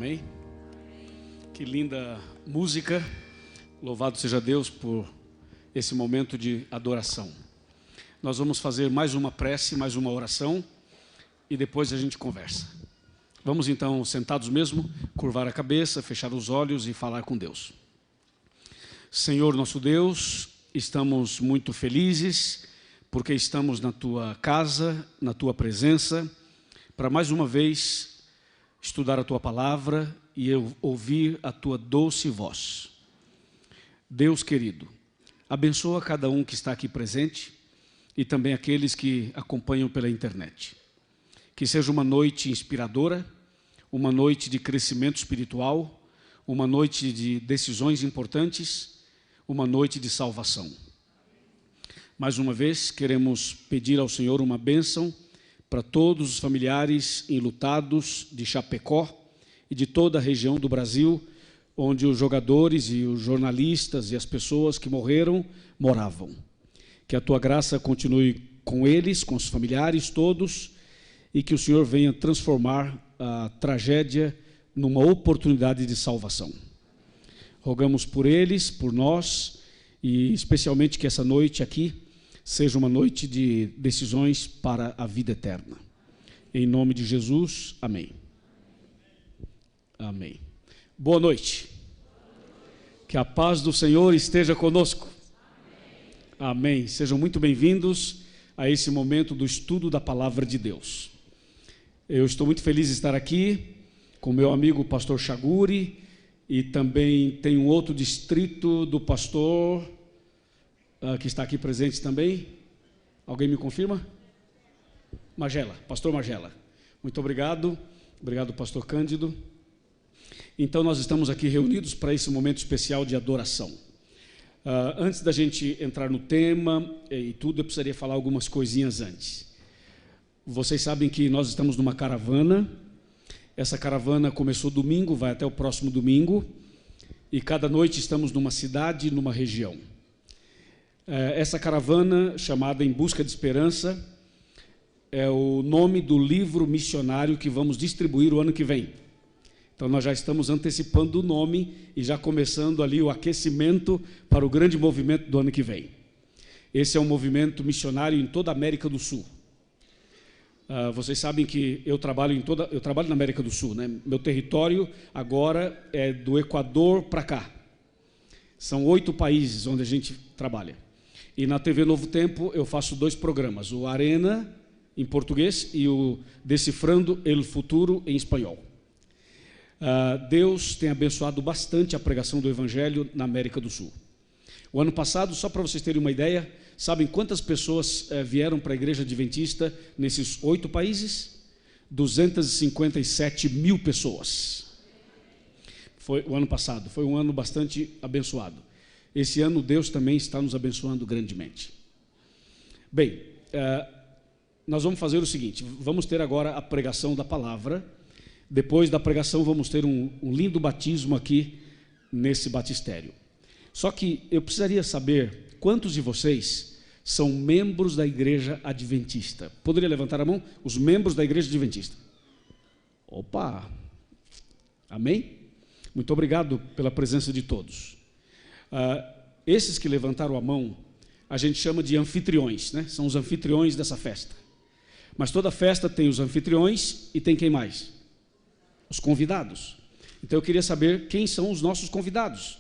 Amém? Que linda música. Louvado seja Deus por esse momento de adoração. Nós vamos fazer mais uma prece, mais uma oração e depois a gente conversa. Vamos então, sentados mesmo, curvar a cabeça, fechar os olhos e falar com Deus. Senhor nosso Deus, estamos muito felizes porque estamos na Tua casa, na Tua presença, para mais uma vez estudar a Tua palavra e eu ouvir a Tua doce voz. Deus querido, abençoa cada um que está aqui presente e também aqueles que acompanham pela internet. Que seja uma noite inspiradora, uma noite de crescimento espiritual, uma noite de decisões importantes, uma noite de salvação. Mais uma vez, queremos pedir ao Senhor uma bênção para todos os familiares enlutados de Chapecó e de toda a região do Brasil, onde os jogadores e os jornalistas e as pessoas que morreram moravam. Que a Tua graça continue com eles, com os familiares todos, e que o Senhor venha transformar a tragédia numa oportunidade de salvação. Rogamos por eles, por nós, e especialmente que essa noite aqui seja uma noite de decisões para a vida eterna. Em nome de Jesus, amém. Amém. Boa noite. Que a paz do Senhor esteja conosco. Amém. Sejam muito bem-vindos a esse momento do estudo da Palavra de Deus. Eu estou muito feliz de estar aqui com meu amigo pastor Chaguri e também tem um outro distrito do pastor que está aqui presente também. Alguém me confirma? Magela, pastor Magela. Muito obrigado. Obrigado, pastor Cândido. Então, nós estamos aqui reunidos para esse momento especial de adoração. Antes da gente entrar no tema e tudo, eu precisaria falar algumas coisinhas antes. Vocês sabem que nós estamos numa caravana. Essa caravana começou domingo, vai até o próximo domingo. E cada noite estamos numa cidade, numa região. Essa caravana, chamada Em Busca de Esperança, é o nome do livro missionário que vamos distribuir o ano que vem. Então, nós já estamos antecipando o nome e já começando ali o aquecimento para o grande movimento do ano que vem. Esse é um movimento missionário em toda a América do Sul. Vocês sabem que eu trabalho na América do Sul, né? Meu território agora é do Equador para cá. São 8 países onde a gente trabalha. E na TV Novo Tempo eu faço 2 programas, o Arena em português e o Decifrando el Futuro em espanhol. Deus tem abençoado bastante a pregação do Evangelho na América do Sul. O ano passado, só para vocês terem uma ideia, sabem quantas pessoas vieram para a Igreja Adventista nesses 8 países? 257 mil pessoas. Foi o ano passado, foi um ano bastante abençoado. Esse ano Deus também está nos abençoando grandemente. Bem, nós vamos fazer o seguinte, vamos ter agora a pregação da palavra. Depois da pregação vamos ter um lindo batismo aqui nesse batistério. Só que eu precisaria saber quantos de vocês são membros da Igreja Adventista. Poderia levantar a mão? Os membros da Igreja Adventista. Opa! Amém? Muito obrigado pela presença de todos. Esses que levantaram a mão, a gente chama de anfitriões, né? São os anfitriões dessa festa. Mas toda festa tem os anfitriões e tem quem mais? Os convidados. Então eu queria saber quem são os nossos convidados.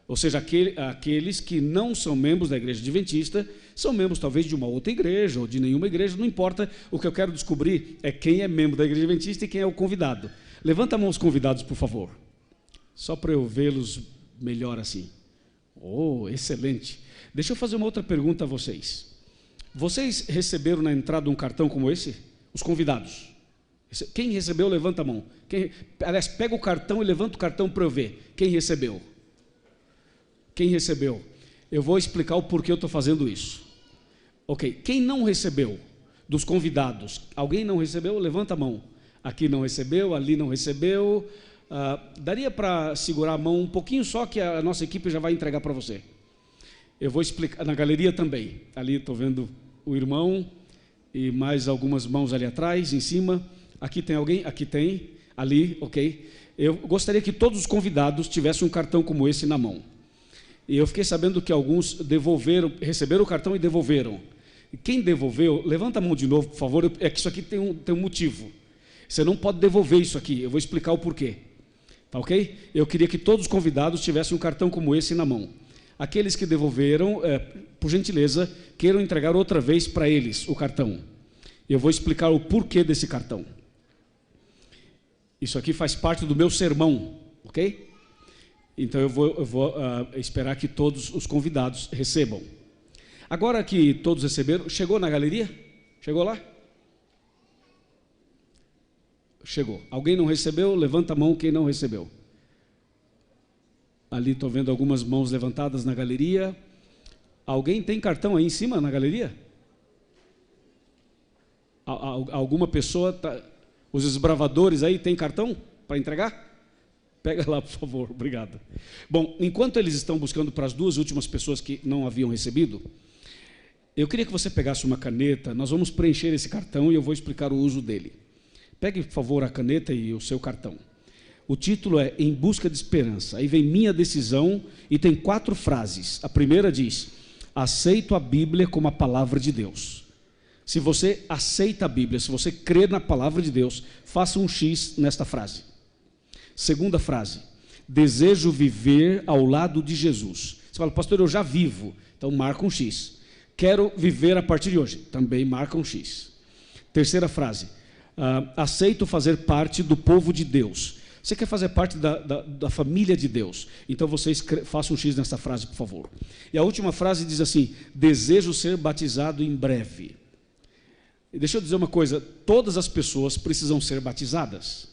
Ou seja, aqueles que não são membros da Igreja Adventista, são membros talvez de uma outra igreja ou de nenhuma igreja, não importa. O que eu quero descobrir é quem é membro da Igreja Adventista e quem é o convidado. Levanta a mão os convidados, por favor. Só para eu vê-los melhor assim. Oh, excelente. Deixa eu fazer uma outra pergunta a vocês. Vocês receberam na entrada um cartão como esse? Os convidados. Quem recebeu, levanta a mão. Aliás, pega o cartão e levanta o cartão para eu ver. Quem recebeu? Quem recebeu? Eu vou explicar o porquê eu estou fazendo isso. Ok, quem não recebeu dos convidados? Alguém não recebeu? Levanta a mão. Aqui não recebeu, ali não recebeu. Daria para segurar a mão um pouquinho só que a nossa equipe já vai entregar para você. Eu vou explicar, na galeria também. Ali estou vendo o irmão e mais algumas mãos ali atrás, em cima. Aqui tem alguém? Aqui tem. Ali, ok? Eu gostaria que todos os convidados tivessem um cartão como esse na mão. E eu fiquei sabendo que alguns receberam o cartão e devolveram. E quem devolveu, levanta a mão de novo, por favor, é que isso aqui tem um motivo. Você não pode devolver isso aqui, eu vou explicar o porquê. Tá ok? Eu queria que todos os convidados tivessem um cartão como esse na mão. Aqueles que devolveram, por gentileza, queiram entregar outra vez para eles o cartão. Eu vou explicar o porquê desse cartão. Isso aqui faz parte do meu sermão, ok? Então eu vou esperar que todos os convidados recebam. Agora que todos receberam, chegou na galeria? Chegou lá? Chegou. Alguém não recebeu? Levanta a mão quem não recebeu. Ali estou vendo algumas mãos levantadas na galeria. Alguém tem cartão aí em cima na galeria? Alguma pessoa, os esbravadores aí tem cartão para entregar? Pega lá, por favor, obrigado. Bom, enquanto eles estão buscando para as duas últimas pessoas que não haviam recebido, eu queria que você pegasse uma caneta, nós vamos preencher esse cartão e eu vou explicar o uso dele. Pegue, por favor, a caneta e o seu cartão. O título é Em Busca de Esperança. Aí vem minha decisão e tem 4 frases. A primeira diz: aceito a Bíblia como a palavra de Deus. Se você aceita a Bíblia, se você crê na palavra de Deus, faça um X nesta frase. Segunda frase: desejo viver ao lado de Jesus. Você fala, pastor, eu já vivo, então marca um X. Quero viver a partir de hoje, também marca um X. Terceira frase: aceito fazer parte do povo de Deus. Você quer fazer parte da família de Deus, então você faça um X nessa frase, por favor. E a última frase diz assim: desejo ser batizado em breve. E deixa eu dizer uma coisa, todas as pessoas precisam ser batizadas.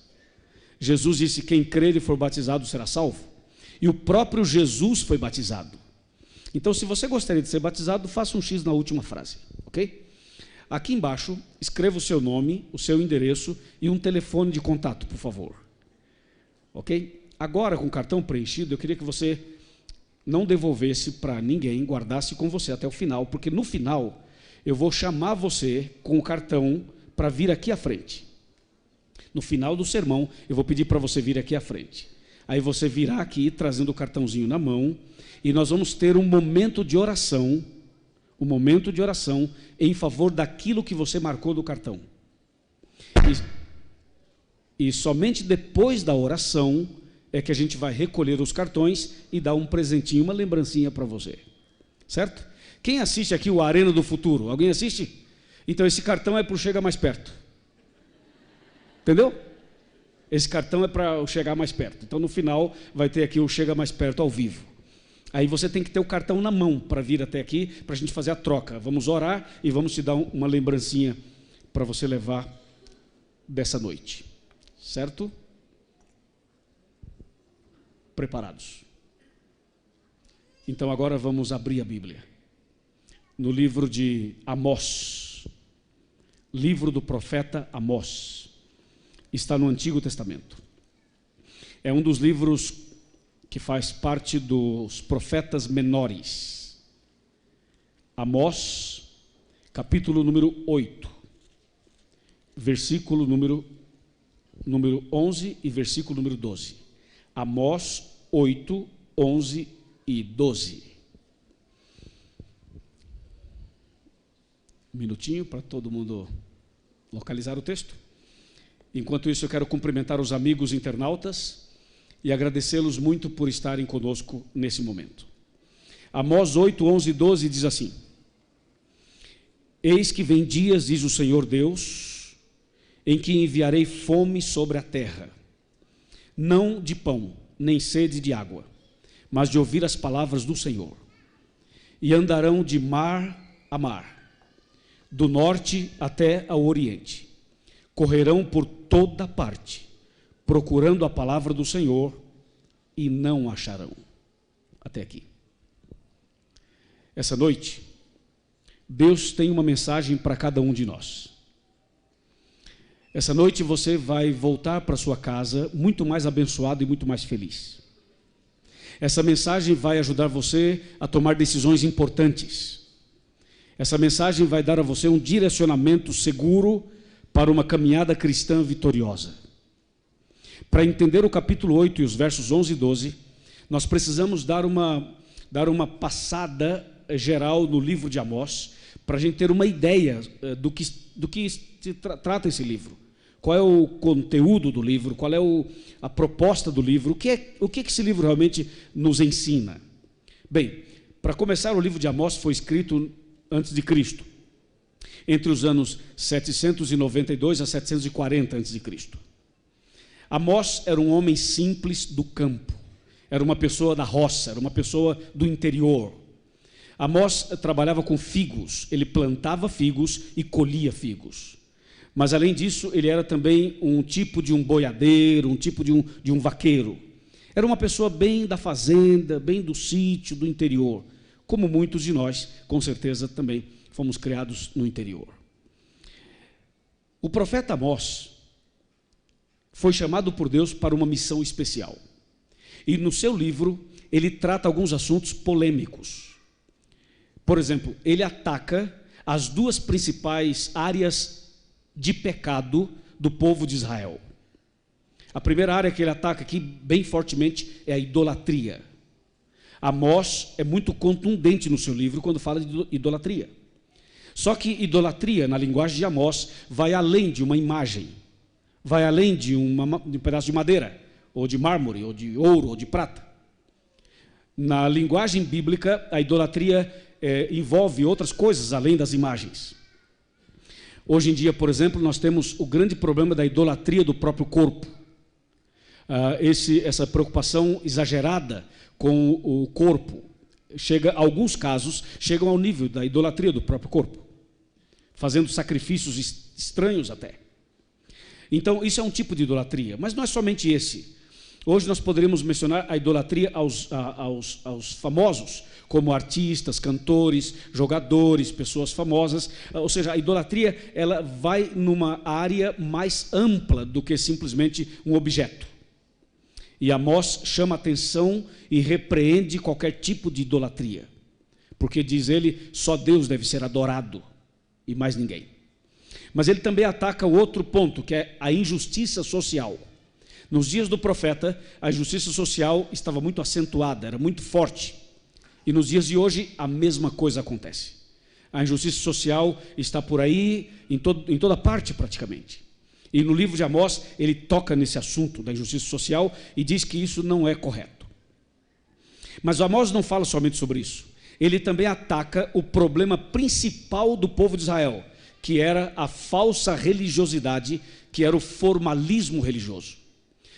Jesus disse: quem crer e for batizado será salvo. E o próprio Jesus foi batizado. Então, se você gostaria de ser batizado, faça um X na última frase, ok? Aqui embaixo, escreva o seu nome, o seu endereço e um telefone de contato, por favor. Ok? Agora, com o cartão preenchido, eu queria que você não devolvesse para ninguém, guardasse com você até o final, porque no final eu vou chamar você com o cartão para vir aqui à frente. No final do sermão, eu vou pedir para você vir aqui à frente. Aí você virá aqui, trazendo o cartãozinho na mão, e nós vamos ter um momento de oração em favor daquilo que você marcou no cartão. E somente depois da oração é que a gente vai recolher os cartões e dar um presentinho, uma lembrancinha para você. Certo? Quem assiste aqui o Arena do Futuro? Alguém assiste? Então esse cartão é para o Chega Mais Perto. Entendeu? Esse cartão é para o Chegar Mais Perto. Então no final vai ter aqui o Chega Mais Perto ao vivo. Aí você tem que ter o cartão na mão para vir até aqui, para a gente fazer a troca. Vamos orar e vamos te dar uma lembrancinha para você levar dessa noite. Certo? Preparados? Então agora vamos abrir a Bíblia. No livro de Amós, livro do profeta Amós, está no Antigo Testamento. É um dos livros que faz parte dos profetas menores. Amós, capítulo número 8, versículo número 11 e versículo número 12. Amós 8, 11 e 12. Um minutinho para todo mundo localizar o texto. Enquanto isso, eu quero cumprimentar os amigos internautas e agradecê-los muito por estarem conosco nesse momento. Amós 8, 11 e 12 diz assim: eis que vem dias, diz o Senhor Deus, em que enviarei fome sobre a terra, não de pão, nem sede de água, mas de ouvir as palavras do Senhor. E andarão de mar a mar, do norte até ao oriente, correrão por toda parte, procurando a palavra do Senhor, e não acharão. Até aqui. Essa noite, Deus tem uma mensagem para cada um de nós. Essa noite você vai voltar para sua casa muito mais abençoado e muito mais feliz. Essa mensagem vai ajudar você a tomar decisões importantes. Essa mensagem vai dar a você um direcionamento seguro para uma caminhada cristã vitoriosa. Para entender o capítulo 8 e os versos 11 e 12, nós precisamos dar uma passada geral no livro de Amós, para a gente ter uma ideia do que se trata esse livro. Qual é o conteúdo do livro, qual é a proposta do livro, o que esse livro realmente nos ensina. Bem, para começar, o livro de Amós foi escrito antes de Cristo, entre os anos 792 a 740 antes de Cristo. Amós era um homem simples do campo, era uma pessoa da roça, era uma pessoa do interior. Amós trabalhava com figos, ele plantava figos e colhia figos. Mas, além disso, ele era também um tipo de um boiadeiro, um tipo de um vaqueiro. Era uma pessoa bem da fazenda, bem do sítio, do interior, como muitos de nós, com certeza, também fomos criados no interior. O profeta Amós foi chamado por Deus para uma missão especial. E no seu livro, ele trata alguns assuntos polêmicos. Por exemplo, ele ataca as duas principais áreas de pecado do povo de Israel. A primeira área que ele ataca aqui bem fortemente é a idolatria. Amós é muito contundente no seu livro quando fala de idolatria. Só que idolatria, na linguagem de Amós, vai além de uma imagem, vai além de um pedaço de madeira, ou de mármore, ou de ouro, ou de prata. Na linguagem bíblica, a idolatria envolve outras coisas além das imagens. Hoje em dia, por exemplo, nós temos o grande problema da idolatria do próprio corpo. Essa preocupação exagerada com o corpo, alguns casos, chegam ao nível da idolatria do próprio corpo, fazendo sacrifícios estranhos até. Então, isso é um tipo de idolatria, mas não é somente esse. Hoje nós poderíamos mencionar a idolatria aos famosos, como artistas, cantores, jogadores, pessoas famosas. Ou seja, a idolatria ela vai numa área mais ampla do que simplesmente um objeto. E Amós chama atenção e repreende qualquer tipo de idolatria, porque diz ele, só Deus deve ser adorado e mais ninguém. Mas ele também ataca o outro ponto, que é a injustiça social. Nos dias do profeta, a injustiça social estava muito acentuada, era muito forte. E nos dias de hoje, a mesma coisa acontece. A injustiça social está por aí, em toda parte praticamente. E no livro de Amós, ele toca nesse assunto da injustiça social e diz que isso não é correto. Mas Amós não fala somente sobre isso. Ele também ataca o problema principal do povo de Israel, que era a falsa religiosidade, que era o formalismo religioso.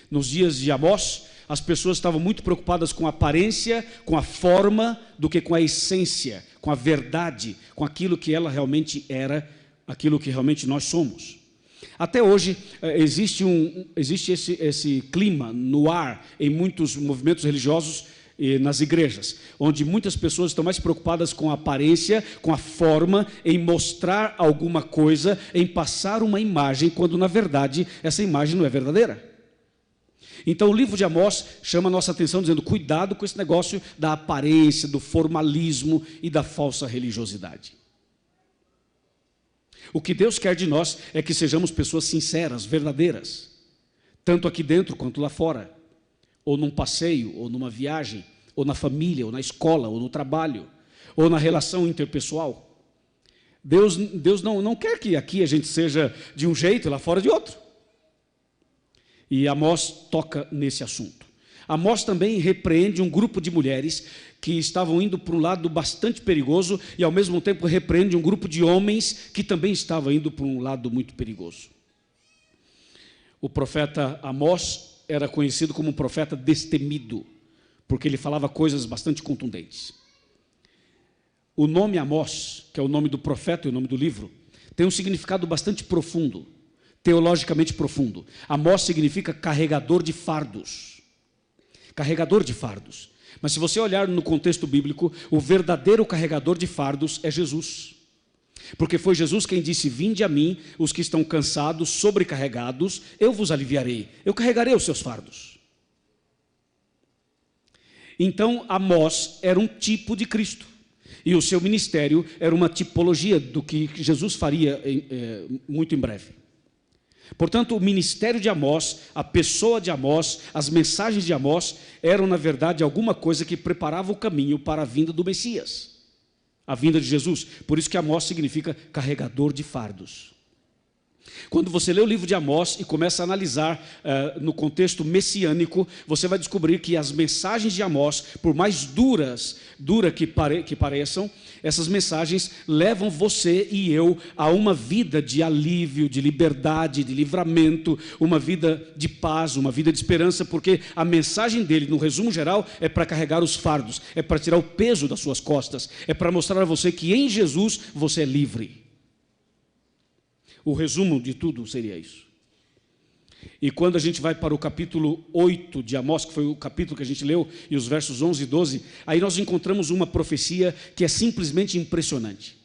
Nos dias de Amós, as pessoas estavam muito preocupadas com a aparência, com a forma, do que com a essência, com a verdade, com aquilo que ela realmente era, aquilo que realmente nós somos. Até hoje existe esse clima no ar em muitos movimentos religiosos e nas igrejas, onde muitas pessoas estão mais preocupadas com a aparência, com a forma, em mostrar alguma coisa, em passar uma imagem, quando na verdade essa imagem não é verdadeira. Então o livro de Amós chama a nossa atenção dizendo, cuidado com esse negócio da aparência, do formalismo e da falsa religiosidade. O que Deus quer de nós é que sejamos pessoas sinceras, verdadeiras, tanto aqui dentro quanto lá fora, ou num passeio, ou numa viagem, ou na família, ou na escola, ou no trabalho, ou na relação interpessoal. Deus não quer que aqui a gente seja de um jeito e lá fora de outro. E Amós toca nesse assunto. Amós também repreende um grupo de mulheres que estavam indo para um lado bastante perigoso e ao mesmo tempo repreende um grupo de homens que também estavam indo para um lado muito perigoso. O profeta Amós era conhecido como um profeta destemido, porque ele falava coisas bastante contundentes. O nome Amós, que é o nome do profeta e o nome do livro, tem um significado bastante profundo, teologicamente profundo. Amós significa carregador de fardos. Carregador de fardos. Mas se você olhar no contexto bíblico, o verdadeiro carregador de fardos é Jesus. Porque foi Jesus quem disse, vinde a mim, os que estão cansados, sobrecarregados, eu vos aliviarei, eu carregarei os seus fardos. Então Amós era um tipo de Cristo, e o seu ministério era uma tipologia do que Jesus faria muito em breve. Portanto, o ministério de Amós, a pessoa de Amós, as mensagens de Amós eram, na verdade, alguma coisa que preparava o caminho para a vinda do Messias, a vinda de Jesus. Por isso que Amós significa carregador de fardos. Quando você lê o livro de Amós e começa a analisar no contexto messiânico, você vai descobrir que as mensagens de Amós, por mais duras que pareçam, essas mensagens levam você e eu a uma vida de alívio, de liberdade, de livramento, uma vida de paz, uma vida de esperança, porque a mensagem dele, no resumo geral, é para carregar os fardos, é para tirar o peso das suas costas, é para mostrar a você que em Jesus você é livre. O resumo de tudo seria isso. E quando a gente vai para o capítulo 8 de Amós, que foi o capítulo que a gente leu, e os versos 11 e 12, aí nós encontramos uma profecia que é simplesmente impressionante.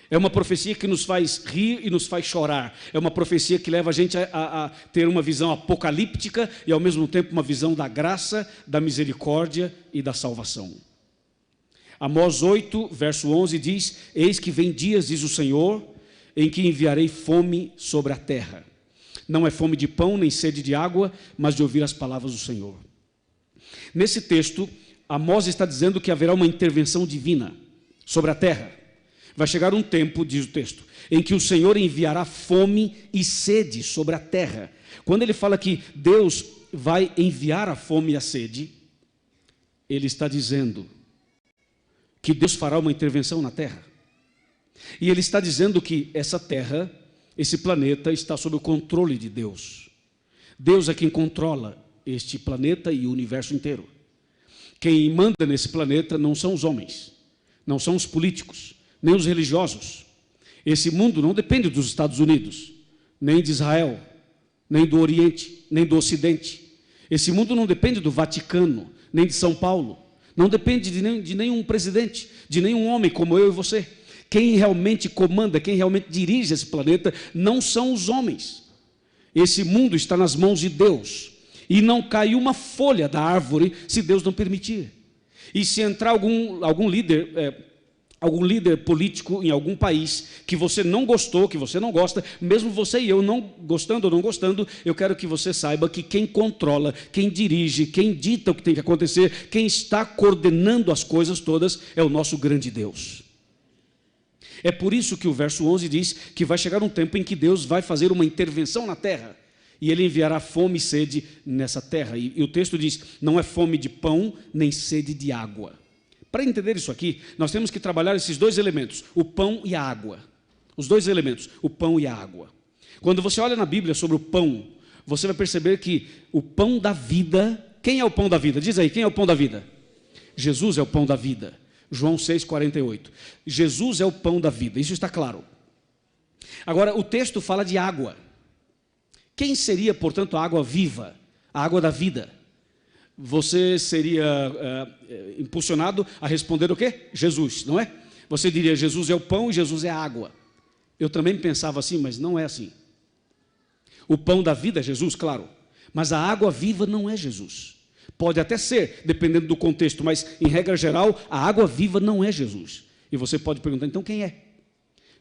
É uma profecia que nos faz rir e nos faz chorar. É uma profecia que leva a gente a ter uma visão apocalíptica e ao mesmo tempo uma visão da graça, da misericórdia e da salvação. Amós 8, verso 11 diz: Eis que vem dias, diz o Senhor, em que enviarei fome sobre a terra. Não é fome de pão, nem sede de água, mas de ouvir as palavras do Senhor. Nesse texto, Amós está dizendo que haverá uma intervenção divina sobre a terra. Vai chegar um tempo, diz o texto, em que o Senhor enviará fome e sede sobre a terra. Quando ele fala que Deus vai enviar a fome e a sede, ele está dizendo que Deus fará uma intervenção na terra. E ele está dizendo que essa terra, esse planeta, está sob o controle de Deus. Deus é quem controla este planeta e o universo inteiro. Quem manda nesse planeta não são os homens, não são os políticos, nem os religiosos. Esse mundo não depende dos Estados Unidos, nem de Israel, nem do Oriente, nem do Ocidente. Esse mundo não depende do Vaticano, nem de São Paulo. Não depende de nenhum presidente, de nenhum homem como eu e você. Quem realmente comanda, quem realmente dirige esse planeta não são os homens. Esse mundo está nas mãos de Deus. E não cai uma folha da árvore se Deus não permitir. E se entrar algum líder político em algum país que você não gostou, que você não gosta, mesmo você e eu não gostando ou não gostando, eu quero que você saiba que quem controla, quem dirige, quem dita o que tem que acontecer, quem está coordenando as coisas todas é o nosso grande Deus. É por isso que o verso 11 diz que vai chegar um tempo em que Deus vai fazer uma intervenção na terra e Ele enviará fome e sede nessa terra. E o texto diz, não é fome de pão, nem sede de água. Para entender isso aqui, nós temos que trabalhar esses dois elementos, o pão e a água. Os dois elementos, o pão e a água. Quando você olha na Bíblia sobre o pão, você vai perceber que o pão da vida, quem é o pão da vida? Diz aí, quem é o pão da vida? Jesus é o pão da vida. João 6,48. Jesus é o pão da vida, isso está claro. Agora, o texto fala de água. Quem seria, portanto, a água viva, a água da vida? Você seria impulsionado a responder o quê? Jesus, não é? Você diria, Jesus é o pão e Jesus é a água. Eu também pensava assim, mas não é assim. O pão da vida é Jesus, claro, mas a água viva não é Jesus. Pode até ser, dependendo do contexto, mas em regra geral, a água viva não é Jesus. E você pode perguntar, então quem é?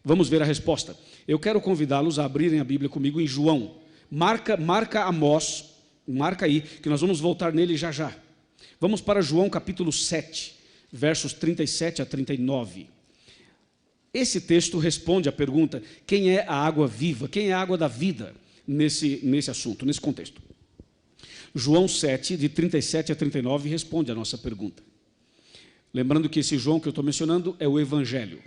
Vamos ver a resposta. Eu quero convidá-los a abrirem a Bíblia comigo em João. Marca Amós, marca aí, que nós vamos voltar nele já já. Vamos para João capítulo 7, versos 37 a 39. Esse texto responde à pergunta, quem é a água viva, quem é a água da vida nesse assunto, nesse contexto. João 7, de 37 a 39, responde a nossa pergunta. Lembrando que esse João que eu estou mencionando é o Evangelho.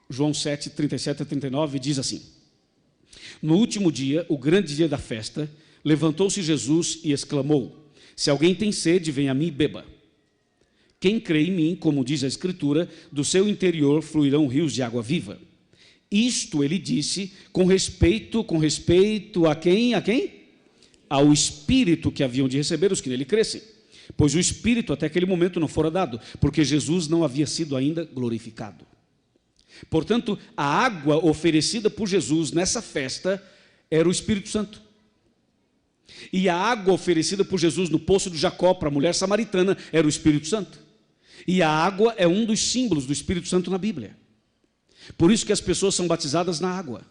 João 7, 37 a 39 diz assim: No último dia, o grande dia da festa, levantou-se Jesus e exclamou: Se alguém tem sede, venha a mim e beba. Quem crê em mim, como diz a Escritura, do seu interior fluirão rios de água viva. Isto ele disse com respeito a quem? A quem? Ao Espírito que haviam de receber os que nele crescem, pois o Espírito até aquele momento não fora dado, porque Jesus não havia sido ainda glorificado. Portanto, a água oferecida por Jesus nessa festa era o Espírito Santo. E a água oferecida por Jesus no poço de Jacó para a mulher samaritana era o Espírito Santo. E a água é um dos símbolos do Espírito Santo na Bíblia. Por isso que as pessoas são batizadas na água.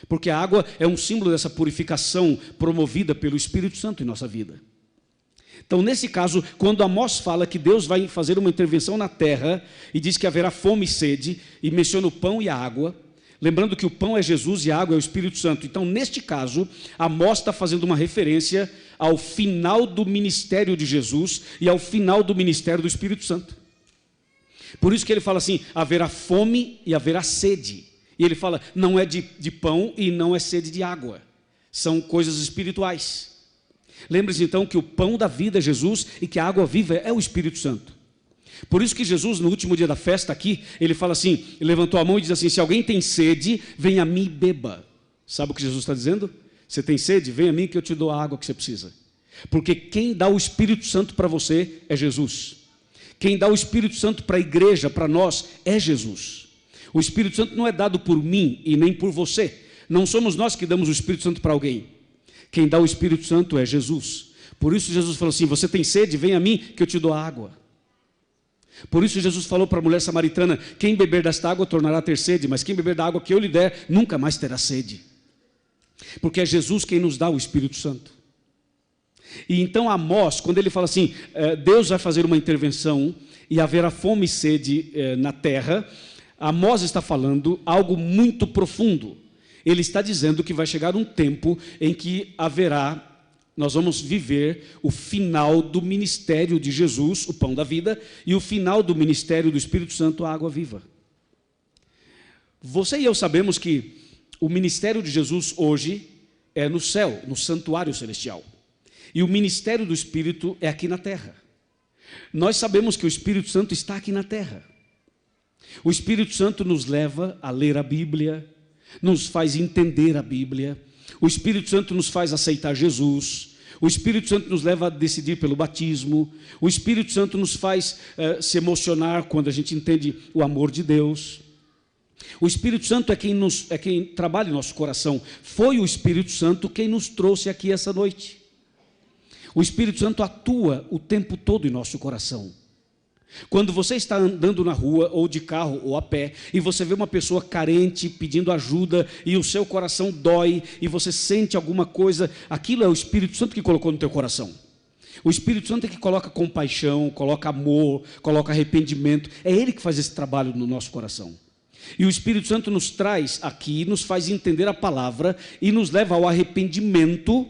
Porque a água é um símbolo dessa purificação promovida pelo Espírito Santo em nossa vida. Então, nesse caso, quando Amós fala que Deus vai fazer uma intervenção na terra e diz que haverá fome e sede, e menciona o pão e a água, lembrando que o pão é Jesus e a água é o Espírito Santo. Então, neste caso, Amós está fazendo uma referência ao final do ministério de Jesus e ao final do ministério do Espírito Santo. Por isso que ele fala assim, haverá fome e haverá sede. E ele fala, não é de pão e não é sede de água. São coisas espirituais. Lembre-se então que o pão da vida é Jesus e que a água viva é o Espírito Santo. Por isso que Jesus, no último dia da festa aqui, ele fala assim, ele levantou a mão e diz assim, se alguém tem sede, venha a mim e beba. Sabe o que Jesus está dizendo? Você tem sede? Venha a mim que eu te dou a água que você precisa. Porque quem dá o Espírito Santo para você é Jesus. Quem dá o Espírito Santo para a igreja, para nós, é Jesus. O Espírito Santo não é dado por mim e nem por você. Não somos nós que damos o Espírito Santo para alguém. Quem dá o Espírito Santo é Jesus. Por isso Jesus falou assim, você tem sede? Vem a mim que eu te dou a água. Por isso Jesus falou para a mulher samaritana, quem beber desta água tornará a ter sede, mas quem beber da água que eu lhe der, nunca mais terá sede. Porque é Jesus quem nos dá o Espírito Santo. E então Amós, quando ele fala assim, Deus vai fazer uma intervenção e haverá fome e sede na terra, Amós está falando algo muito profundo. Ele está dizendo que vai chegar um tempo em que nós vamos viver o final do ministério de Jesus, o pão da vida, e o final do ministério do Espírito Santo, a água viva. Você e eu sabemos que o ministério de Jesus hoje é no céu, no santuário celestial. E o ministério do Espírito é aqui na terra. Nós sabemos que o Espírito Santo está aqui na terra. O Espírito Santo nos leva a ler a Bíblia, nos faz entender a Bíblia, o Espírito Santo nos faz aceitar Jesus, o Espírito Santo nos leva a decidir pelo batismo, o Espírito Santo nos faz se emocionar quando a gente entende o amor de Deus. O Espírito Santo é quem trabalha em nosso coração. Foi o Espírito Santo quem nos trouxe aqui essa noite. O Espírito Santo atua o tempo todo em nosso coração. Quando você está andando na rua, ou de carro, ou a pé, e você vê uma pessoa carente, pedindo ajuda, e o seu coração dói, e você sente alguma coisa, aquilo é o Espírito Santo que colocou no teu coração. O Espírito Santo é que coloca compaixão, coloca amor, coloca arrependimento, é Ele que faz esse trabalho no nosso coração. E o Espírito Santo nos traz aqui, nos faz entender a palavra, e nos leva ao arrependimento,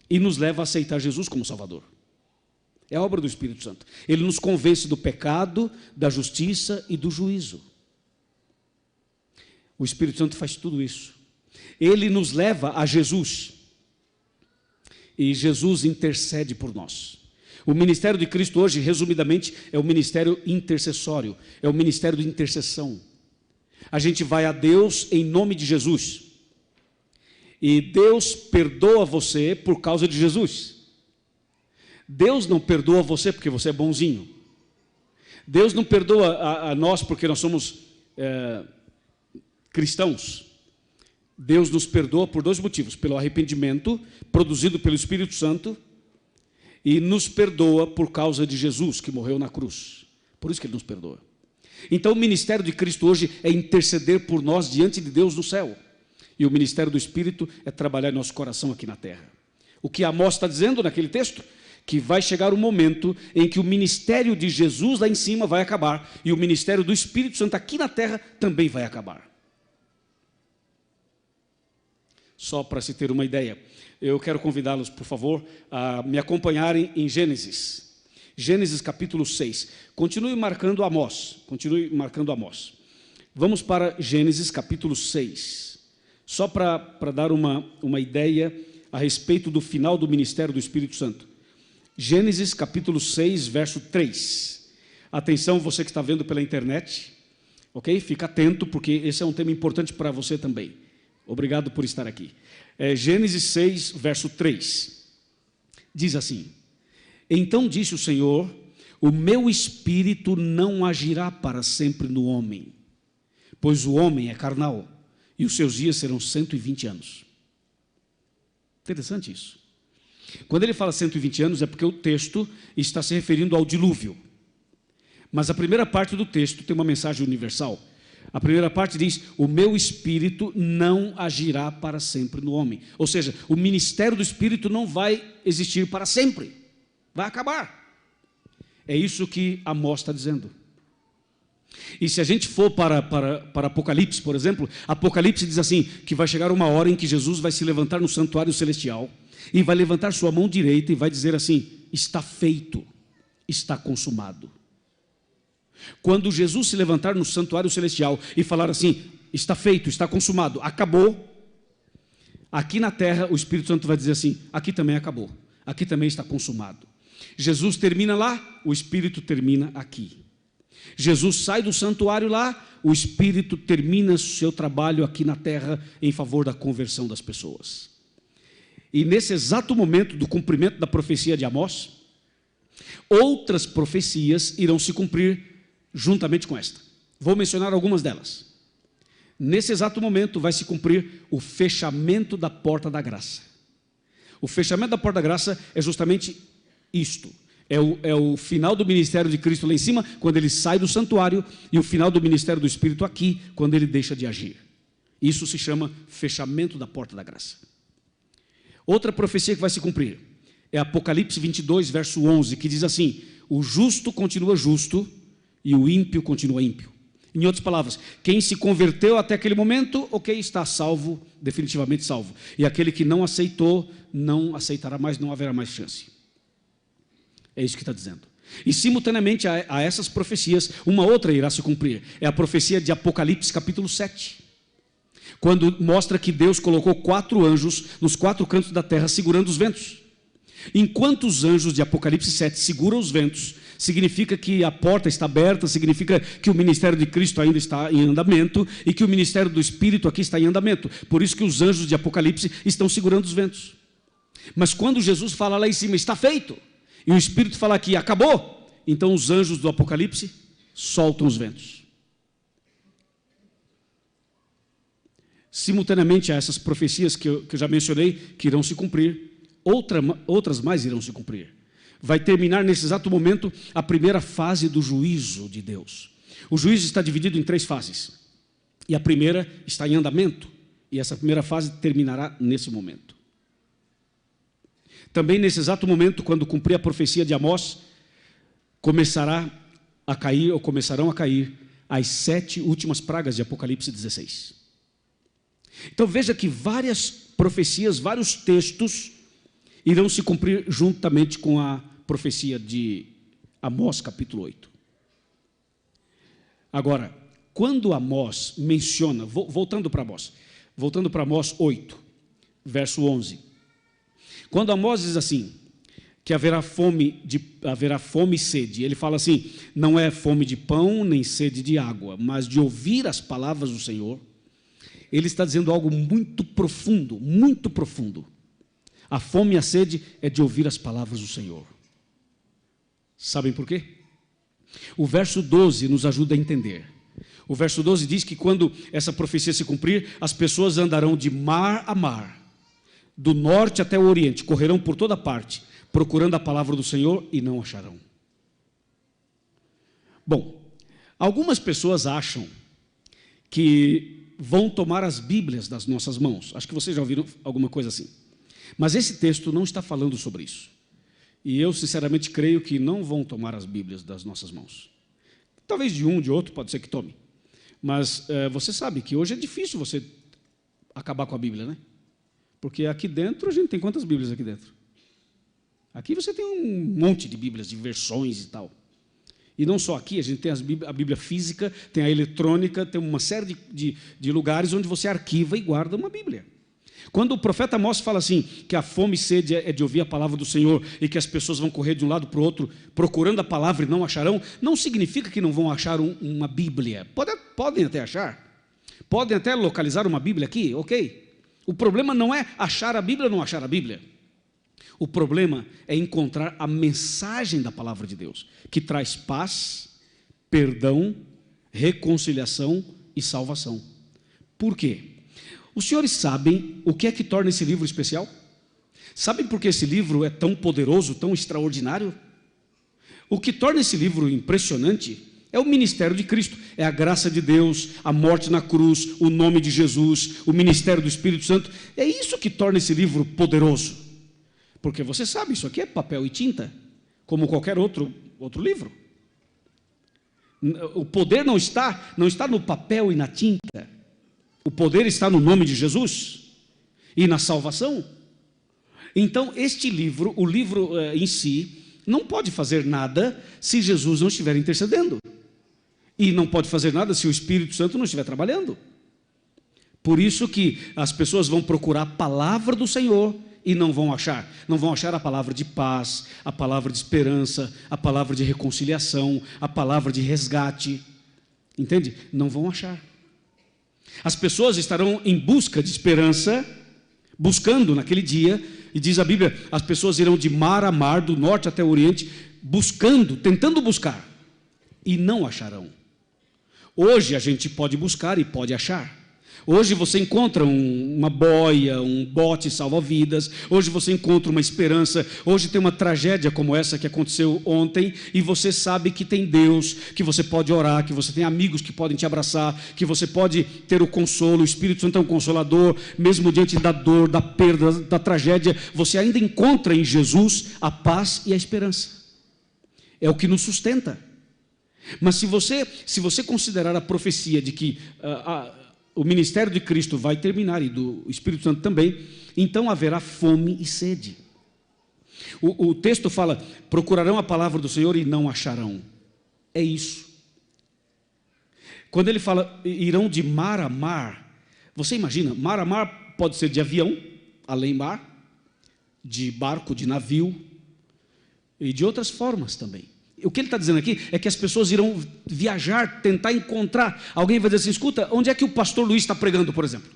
e nos leva a aceitar Jesus como Salvador. É a obra do Espírito Santo. Ele nos convence do pecado, da justiça e do juízo. O Espírito Santo faz tudo isso. Ele nos leva a Jesus. E Jesus intercede por nós. O ministério de Cristo hoje, resumidamente, é o ministério intercessório. É o ministério de intercessão. A gente vai a Deus em nome de Jesus. E Deus perdoa você por causa de Jesus. Deus não perdoa você porque você é bonzinho. Deus não perdoa a nós porque nós somos cristãos. Deus nos perdoa por dois motivos: pelo arrependimento produzido pelo Espírito Santo, e nos perdoa por causa de Jesus que morreu na cruz. Por isso que Ele nos perdoa. Então o ministério de Cristo hoje é interceder por nós diante de Deus no céu, e o ministério do Espírito é trabalhar em nosso coração aqui na terra. O que Amós está dizendo naquele texto? Que vai chegar o momento em que o ministério de Jesus lá em cima vai acabar, e o ministério do Espírito Santo aqui na terra também vai acabar. Só para se ter uma ideia, eu quero convidá-los, por favor, a me acompanharem em Gênesis. Gênesis capítulo 6. Continue marcando Amós. Vamos para Gênesis capítulo 6. Só para dar uma ideia a respeito do final do ministério do Espírito Santo. Gênesis capítulo 6, verso 3. Atenção, você que está vendo pela internet, ok? Fica atento, porque esse é um tema importante para você também. Obrigado por estar aqui. Gênesis 6, verso 3. Diz assim: então disse o Senhor, o meu espírito não agirá para sempre no homem, pois o homem é carnal, e os seus dias serão 120 anos. Interessante isso. Quando ele fala 120 anos, é porque o texto está se referindo ao dilúvio. Mas a primeira parte do texto tem uma mensagem universal. A primeira parte diz: o meu espírito não agirá para sempre no homem. Ou seja, o ministério do espírito não vai existir para sempre, vai acabar. É isso que Amós está dizendo. E se a gente for para Apocalipse, por exemplo, Apocalipse diz assim, que vai chegar uma hora em que Jesus vai se levantar no santuário celestial e vai levantar sua mão direita e vai dizer assim: está feito, está consumado. Quando Jesus se levantar no santuário celestial e falar assim: está feito, está consumado, acabou, aqui na terra o Espírito Santo vai dizer assim: aqui também acabou, aqui também está consumado. Jesus termina lá, o Espírito termina aqui. Jesus sai do santuário lá, o Espírito termina seu trabalho aqui na terra em favor da conversão das pessoas. E nesse exato momento do cumprimento da profecia de Amós, outras profecias irão se cumprir juntamente com esta. Vou mencionar algumas delas. Nesse exato momento vai se cumprir o fechamento da porta da graça. O fechamento da porta da graça é justamente isto. É o final do ministério de Cristo lá em cima, quando ele sai do santuário, e o final do ministério do Espírito aqui, quando ele deixa de agir. Isso se chama fechamento da porta da graça. Outra profecia que vai se cumprir é Apocalipse 22, verso 11, que diz assim: o justo continua justo e o ímpio continua ímpio. Em outras palavras, quem se converteu até aquele momento, ok, está salvo, definitivamente salvo. E aquele que não aceitou, não aceitará mais, não haverá mais chance. É isso que está dizendo. E simultaneamente a essas profecias, uma outra irá se cumprir. É a profecia de Apocalipse capítulo 7. Quando mostra que Deus colocou 4 anjos nos 4 cantos da terra segurando os ventos. Enquanto os anjos de Apocalipse 7 seguram os ventos, significa que a porta está aberta, significa que o ministério de Cristo ainda está em andamento e que o ministério do Espírito aqui está em andamento. Por isso que os anjos de Apocalipse estão segurando os ventos. Mas quando Jesus fala lá em cima, está feito, e o Espírito fala aqui, acabou, então os anjos do Apocalipse soltam os ventos. Simultaneamente a essas profecias que eu já mencionei, que irão se cumprir, outras mais irão se cumprir. Vai terminar nesse exato momento a primeira fase do juízo de Deus. O juízo está dividido em 3 fases. E a primeira está em andamento. E essa primeira fase terminará nesse momento. Também nesse exato momento, quando cumprir a profecia de Amós, começarão a cair as 7 últimas pragas de Apocalipse 16. Então veja que várias profecias, vários textos irão se cumprir juntamente com a profecia de Amós capítulo 8. Agora, quando Amós menciona, voltando para Amós 8, verso 11, quando Amós diz assim, que haverá fome e sede, ele fala assim, não é fome de pão nem sede de água, mas de ouvir as palavras do Senhor. Ele está dizendo algo muito profundo, muito profundo. A fome e a sede é de ouvir as palavras do Senhor. Sabem por quê? O verso 12 nos ajuda a entender. O verso 12 diz que quando essa profecia se cumprir, as pessoas andarão de mar a mar, do norte até o oriente, correrão por toda parte, procurando a palavra do Senhor e não acharão. Bom, algumas pessoas acham que vão tomar as Bíblias das nossas mãos. Acho que vocês já ouviram alguma coisa assim. Mas esse texto não está falando sobre isso. E eu sinceramente creio que não vão tomar as Bíblias das nossas mãos. Talvez de um, de outro, pode ser que tome. Mas você sabe que hoje é difícil você acabar com a Bíblia, né? Porque aqui dentro, a gente tem quantas Bíblias aqui dentro? Aqui você tem um monte de Bíblias, de versões e tal. E não só aqui, a gente tem a Bíblia física, tem a eletrônica, tem uma série de lugares onde você arquiva e guarda uma Bíblia. Quando o profeta Amós fala assim, que a fome e sede é de ouvir a palavra do Senhor e que as pessoas vão correr de um lado para o outro procurando a palavra e não acharão, não significa que não vão achar uma Bíblia. Podem até achar. Podem até localizar uma Bíblia aqui, ok. O problema não é achar a Bíblia ou não achar a Bíblia. O problema é encontrar a mensagem da palavra de Deus, que traz paz, perdão, reconciliação e salvação. Por quê? Os senhores sabem o que é que torna esse livro especial? Sabem por que esse livro é tão poderoso, tão extraordinário? O que torna esse livro impressionante É o ministério de Cristo, é a graça de Deus, a morte na cruz, o nome de Jesus, o ministério do Espírito Santo. É isso que torna esse livro poderoso. Porque você sabe, isso aqui é papel e tinta, como qualquer outro livro. O poder não está no papel e na tinta. O poder está no nome de Jesus e na salvação. Então, este livro, o livro em si, não pode fazer nada se Jesus não estiver intercedendo. E não pode fazer nada se o Espírito Santo não estiver trabalhando. Por isso que as pessoas vão procurar a palavra do Senhor e não vão achar. Não vão achar a palavra de paz, a palavra de esperança, a palavra de reconciliação, a palavra de resgate. Entende? Não vão achar. As pessoas estarão em busca de esperança, buscando naquele dia, e diz a Bíblia, as pessoas irão de mar a mar, do norte até o oriente, buscando, tentando buscar, e não acharão. Hoje a gente pode buscar e pode achar. Hoje você encontra uma boia, um bote salva-vidas, hoje você encontra uma esperança, hoje tem uma tragédia como essa que aconteceu ontem, e você sabe que tem Deus, que você pode orar, que você tem amigos que podem te abraçar, que você pode ter o consolo, o Espírito Santo é um consolador, mesmo diante da dor, da perda, da tragédia, você ainda encontra em Jesus a paz e a esperança. É o que nos sustenta. Mas se você considerar a profecia de que o ministério de Cristo vai terminar, e do Espírito Santo também, então haverá fome e sede. O texto fala, procurarão a palavra do Senhor e não acharão. É isso. Quando ele fala, irão de mar a mar, você imagina, mar a mar pode ser de avião, além mar, de barco, de navio, e de outras formas também. O que ele está dizendo aqui é que as pessoas irão viajar, tentar encontrar. Alguém vai dizer assim, escuta, onde é que o pastor Luiz está pregando, por exemplo?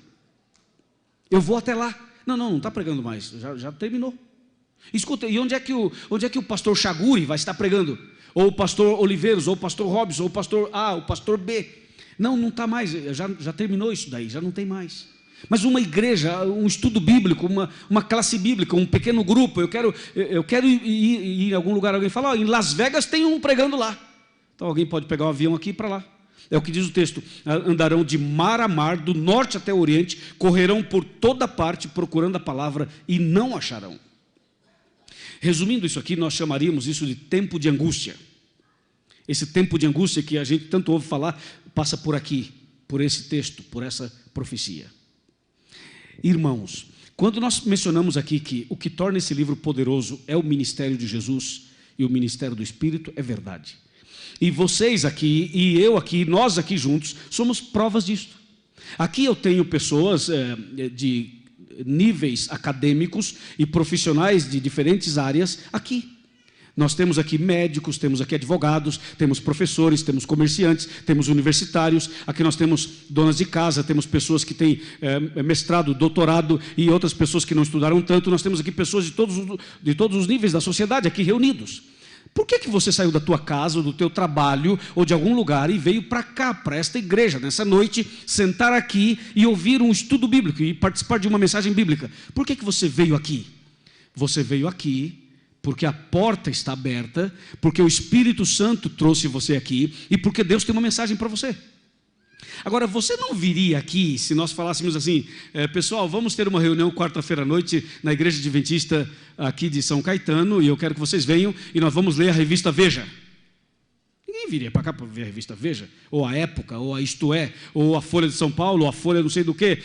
Eu vou até lá. Não está pregando mais, já terminou. Escuta, e onde é que o pastor Chaguri vai estar pregando? Ou o pastor Oliveiros, ou o pastor Robson, ou o pastor A, o pastor B. Não está mais, já terminou isso daí, já não tem mais. Mas uma igreja, um estudo bíblico, uma classe bíblica, um pequeno grupo, eu quero ir em algum lugar, alguém fala, em Las Vegas tem um pregando lá. Então alguém pode pegar um avião aqui para lá. É o que diz o texto, andarão de mar a mar, do norte até o oriente, correrão por toda parte procurando a palavra e não acharão. Resumindo isso aqui, nós chamaríamos isso de tempo de angústia. Esse tempo de angústia que a gente tanto ouve falar, passa por aqui, por esse texto, por essa profecia. Irmãos, quando nós mencionamos aqui que o que torna esse livro poderoso é o ministério de Jesus e o ministério do Espírito, é verdade. E vocês aqui, e eu aqui, nós aqui juntos, somos provas disso. Aqui eu tenho pessoas de níveis acadêmicos e profissionais de diferentes áreas aqui. Nós temos aqui médicos, temos aqui advogados, temos professores, temos comerciantes, temos universitários, aqui nós temos donas de casa, temos pessoas que têm mestrado, doutorado e outras pessoas que não estudaram tanto, nós temos aqui pessoas de todos os níveis da sociedade aqui reunidos. Por que você saiu da tua casa, ou do teu trabalho, ou de algum lugar e veio para cá, para esta igreja, nessa noite, sentar aqui e ouvir um estudo bíblico e participar de uma mensagem bíblica? Por que você veio aqui? Você veio aqui porque a porta está aberta, porque o Espírito Santo trouxe você aqui e porque Deus tem uma mensagem para você. Agora, você não viria aqui se nós falássemos assim, pessoal, vamos ter uma reunião quarta-feira à noite na Igreja Adventista aqui de São Caetano e eu quero que vocês venham e nós vamos ler a revista Veja. Ninguém viria para cá para ver a revista Veja, ou a Época, ou a Isto É, ou a Folha de São Paulo, ou a Folha não sei do que,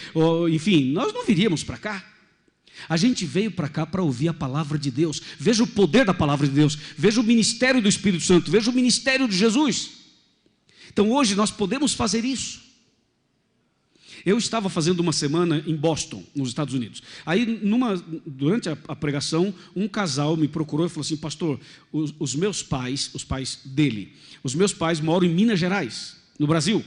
enfim, nós não viríamos para cá. A gente veio para cá para ouvir a palavra de Deus. Veja o poder da palavra de Deus, veja o ministério do Espírito Santo, veja o ministério de Jesus. Então hoje nós podemos fazer isso. Eu estava fazendo uma semana em Boston, nos Estados Unidos. Aí, durante a pregação, um casal me procurou e falou assim, pastor, os meus pais, os pais dele, os meus pais moram em Minas Gerais, no Brasil.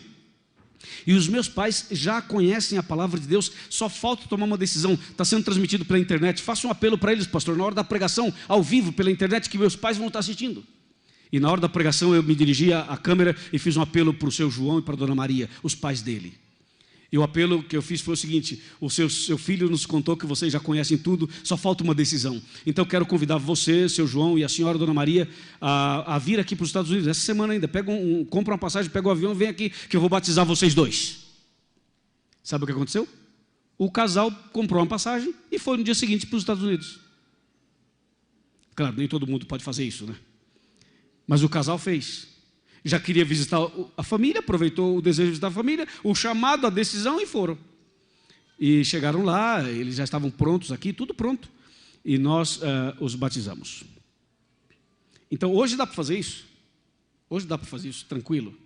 E os meus pais já conhecem a palavra de Deus, só falta tomar uma decisão. Está sendo transmitido pela internet. Faça um apelo para eles, pastor, na hora da pregação, ao vivo, pela internet, que meus pais vão estar assistindo. E na hora da pregação eu me dirigi à câmera e fiz um apelo para o seu João e para a dona Maria, os pais dele. E o apelo que eu fiz foi o seguinte: o seu filho nos contou que vocês já conhecem tudo, só falta uma decisão. Então eu quero convidar você, seu João e a senhora Dona Maria a vir aqui para os Estados Unidos essa semana ainda. Compra uma passagem, pega o avião, vem aqui que eu vou batizar vocês dois. Sabe o que aconteceu? O casal comprou uma passagem e foi no dia seguinte para os Estados Unidos. Claro, nem todo mundo pode fazer isso, né? Mas o casal fez. Já queria visitar a família, aproveitou o desejo de visitar a família, o chamado, a decisão e foram. E chegaram lá, eles já estavam prontos aqui, tudo pronto. E nós os batizamos. Então hoje dá para fazer isso? Hoje dá para fazer isso tranquilo?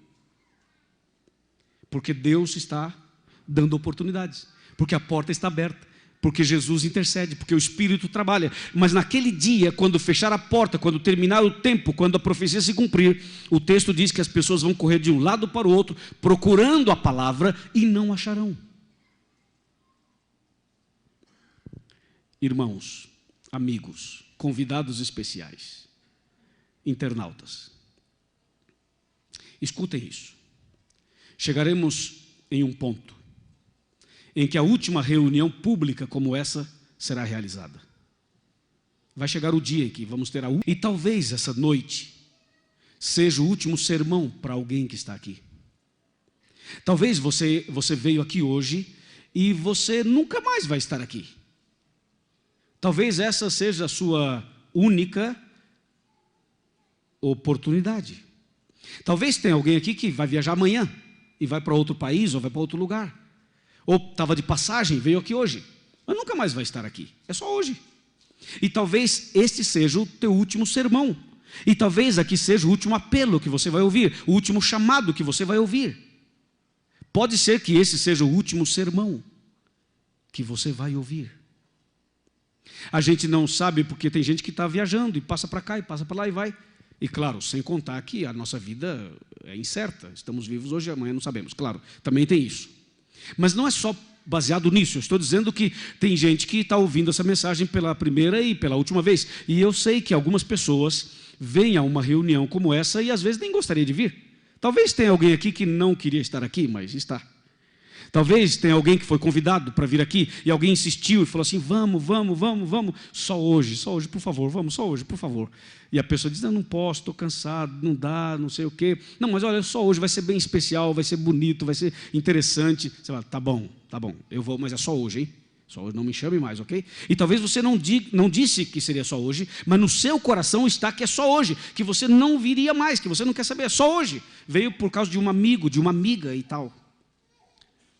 Porque Deus está dando oportunidades. Porque a porta está aberta. Porque Jesus intercede, porque o Espírito trabalha. Mas naquele dia, quando fechar a porta, quando terminar o tempo, quando a profecia se cumprir, o texto diz que as pessoas vão correr de um lado para o outro, procurando a palavra e não acharão. Irmãos, amigos, convidados especiais, internautas, escutem isso. Chegaremos em um ponto em que a última reunião pública como essa será realizada. Vai chegar o dia em que vamos ter e talvez essa noite seja o último sermão para alguém que está aqui. Talvez você veio aqui hoje e você nunca mais vai estar aqui. Talvez essa seja a sua única oportunidade. Talvez tenha alguém aqui que vai viajar amanhã e vai para outro país ou vai para outro lugar. Ou estava de passagem, veio aqui hoje, mas nunca mais vai estar aqui, é só hoje. E talvez este seja o teu último sermão, e talvez aqui seja o último apelo que você vai ouvir, o último chamado que você vai ouvir. Pode ser que esse seja o último sermão que você vai ouvir. A gente não sabe porque tem gente que está viajando e passa para cá e passa para lá e vai. E claro, sem contar que a nossa vida é incerta, estamos vivos hoje, amanhã não sabemos, claro, também tem isso. Mas não é só baseado nisso, eu estou dizendo que tem gente que está ouvindo essa mensagem pela primeira e pela última vez. E eu sei que algumas pessoas vêm a uma reunião como essa e às vezes nem gostaria de vir. Talvez tenha alguém aqui que não queria estar aqui, mas está. Talvez tenha alguém que foi convidado para vir aqui e alguém insistiu e falou assim: vamos, só hoje, por favor, vamos, só hoje, por favor. E a pessoa diz: não posso, estou cansado, não dá, não sei o quê. Não, mas olha, só hoje vai ser bem especial, vai ser bonito, vai ser interessante. Você fala: tá bom, eu vou, mas é só hoje, hein? Só hoje, não me chame mais, ok? E talvez você não disse que seria só hoje, mas no seu coração está que é só hoje, que você não viria mais, que você não quer saber, é só hoje. Veio por causa de um amigo, de uma amiga e tal.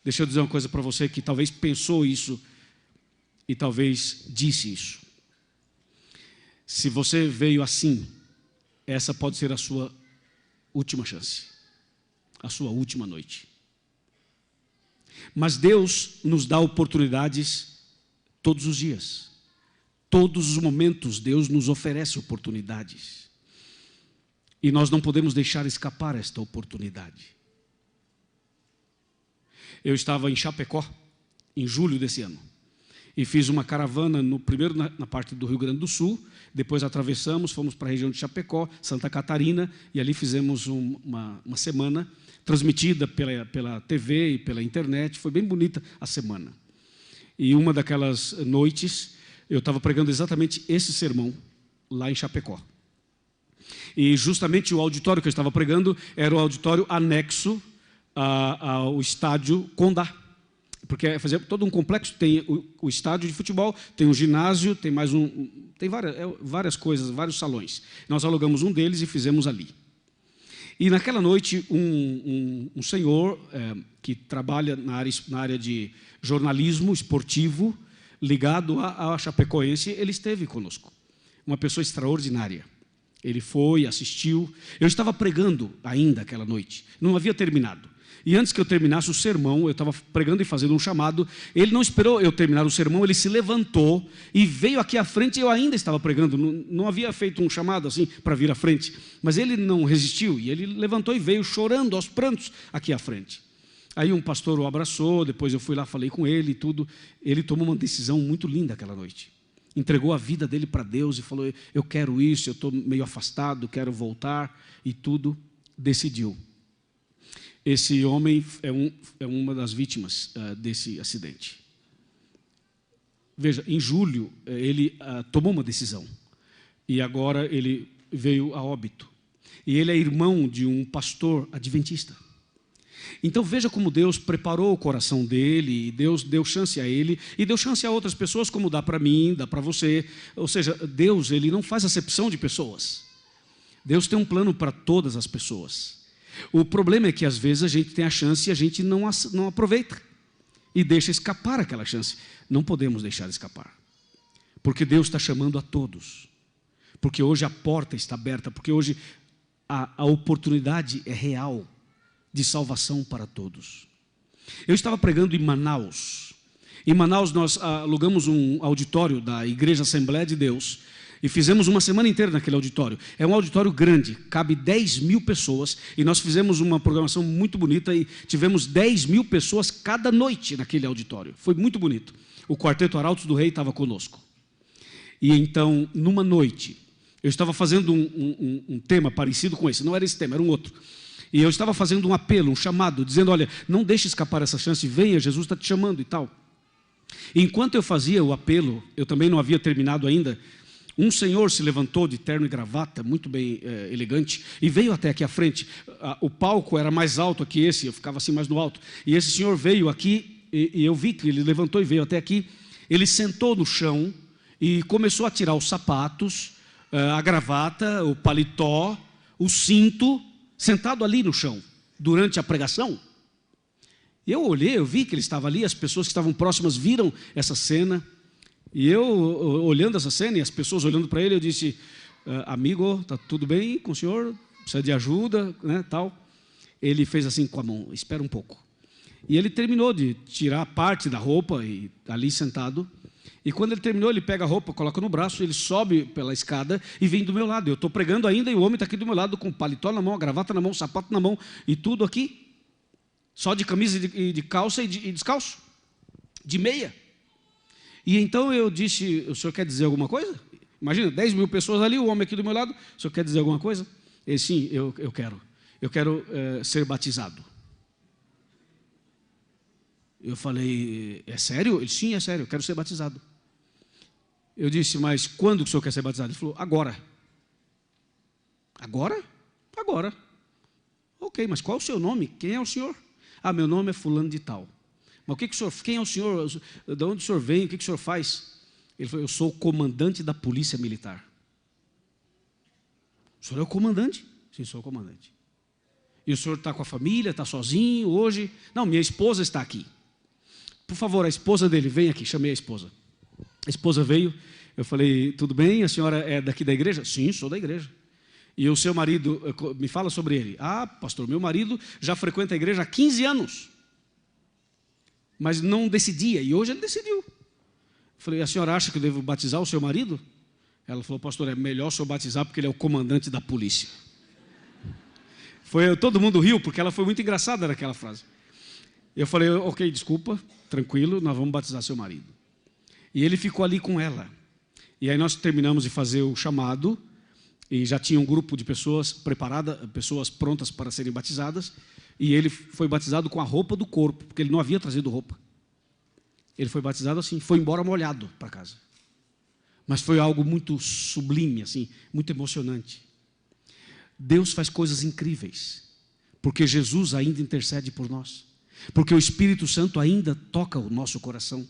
Deixa eu dizer uma coisa para você que talvez pensou isso e talvez disse isso. Se você veio assim, essa pode ser a sua última chance, a sua última noite. Mas Deus nos dá oportunidades todos os dias. Todos os momentos Deus nos oferece oportunidades. E nós não podemos deixar escapar esta oportunidade. Eu estava em Chapecó, em julho desse ano, e fiz uma caravana, primeiro na parte do Rio Grande do Sul, depois atravessamos, fomos para a região de Chapecó, Santa Catarina, e ali fizemos uma semana, transmitida pela TV e pela internet, foi bem bonita a semana. E uma daquelas noites, eu estava pregando exatamente esse sermão, lá em Chapecó. E justamente o auditório que eu estava pregando, era o auditório anexo ao estádio Condá, porque fazer todo um complexo, tem o estádio de futebol, tem um ginásio, tem mais tem várias coisas, vários salões. Nós alugamos um deles e fizemos ali. E naquela noite, um senhor que trabalha na área de jornalismo esportivo, ligado à Chapecoense, ele esteve conosco. Uma pessoa extraordinária. Ele foi, assistiu. Eu estava pregando ainda aquela noite, não havia terminado. E antes que eu terminasse o sermão, eu estava pregando e fazendo um chamado. Ele não esperou eu terminar o sermão, ele se levantou e veio aqui à frente. E eu ainda estava pregando, não havia feito um chamado assim para vir à frente. Mas ele não resistiu e ele levantou e veio chorando aos prantos aqui à frente. Aí um pastor o abraçou, depois eu fui lá, falei com ele e tudo. Ele tomou uma decisão muito linda aquela noite. Entregou a vida dele para Deus e falou: eu quero isso, eu estou meio afastado, quero voltar e tudo. Decidiu. Esse homem é uma das vítimas desse acidente. Veja, em julho ele tomou uma decisão e agora ele veio a óbito. E ele é irmão de um pastor adventista. Então veja como Deus preparou o coração dele, e Deus deu chance a ele, e deu chance a outras pessoas, como dá para mim, dá para você. Ou seja, Deus, ele não faz acepção de pessoas. Deus tem um plano para todas as pessoas. O problema é que às vezes a gente tem a chance e a gente não aproveita, e deixa escapar aquela chance. Não podemos deixar escapar, porque Deus está chamando a todos, porque hoje a porta está aberta, porque hoje a oportunidade é real de salvação para todos. Eu estava pregando em Manaus. Em Manaus nós alugamos um auditório da Igreja Assembleia de Deus e fizemos uma semana inteira naquele auditório. É um auditório grande, cabe 10.000 pessoas, e nós fizemos uma programação muito bonita e tivemos 10.000 pessoas cada noite naquele auditório. Foi muito bonito. O Quarteto Arautos do Rei estava conosco. E então, numa noite, eu estava fazendo um tema parecido com esse, não era esse tema, era um outro. E eu estava fazendo um apelo, um chamado, dizendo, olha, não deixe escapar essa chance, venha, Jesus está te chamando e tal. E enquanto eu fazia o apelo, eu também não havia terminado ainda, um senhor se levantou de terno e gravata, muito bem elegante, e veio até aqui à frente. O palco era mais alto que esse, eu ficava assim mais no alto. E esse senhor veio aqui, e eu vi que ele levantou e veio até aqui. Ele sentou no chão e começou a tirar os sapatos, a gravata, o paletó, o cinto, sentado ali no chão, durante a pregação. Eu olhei, eu vi que ele estava ali, as pessoas que estavam próximas viram essa cena, e eu, olhando essa cena, e as pessoas olhando para ele, eu disse, amigo, está tudo bem com o senhor? Precisa de ajuda, né, tal. Ele fez assim com a mão, espera um pouco. E ele terminou de tirar parte da roupa, e ali sentado, e quando ele terminou, ele pega a roupa, coloca no braço, ele sobe pela escada e vem do meu lado. Eu estou pregando ainda e o homem está aqui do meu lado com o paletó na mão, a gravata na mão, o sapato na mão e tudo aqui. Só de camisa e de calça e descalço, de meia. E então eu disse, o senhor quer dizer alguma coisa? Imagina, 10.000 pessoas ali, o homem aqui do meu lado, o senhor quer dizer alguma coisa? Ele, sim, eu quero. Eu quero ser batizado. Eu falei, é sério? Ele, sim, é sério, eu quero ser batizado. Eu disse, mas quando que o senhor quer ser batizado? Ele falou, agora. Agora? Agora. Ok, mas qual é o seu nome? Quem é o senhor? Ah, meu nome é fulano de tal. Mas o que o senhor, quem é o senhor? De onde o senhor vem? O que o senhor faz? Ele falou, eu sou o comandante da polícia militar. O senhor é o comandante? Sim, sou o comandante. E o senhor está com a família, está sozinho hoje? Não, minha esposa está aqui. Por favor, a esposa dele, vem aqui, chamei a esposa. A esposa veio, eu falei, tudo bem, a senhora é daqui da igreja? Sim, sou da igreja. E o seu marido, me fala sobre ele. Ah, pastor, meu marido já frequenta a igreja há 15 anos. Mas não decidia, e hoje ele decidiu. Eu falei, a senhora acha que eu devo batizar o seu marido? Ela falou, pastor, é melhor o senhor batizar porque ele é o comandante da polícia. Todo mundo riu, porque ela foi muito engraçada naquela frase. Eu falei, ok, desculpa, tranquilo, nós vamos batizar seu marido. E ele ficou ali com ela. E aí nós terminamos de fazer o chamado, e já tinha um grupo de pessoas preparadas, pessoas prontas para serem batizadas, e ele foi batizado com a roupa do corpo, porque ele não havia trazido roupa. Ele foi batizado assim, foi embora molhado para casa. Mas foi algo muito sublime, assim, muito emocionante. Deus faz coisas incríveis, porque Jesus ainda intercede por nós, porque o Espírito Santo ainda toca o nosso coração.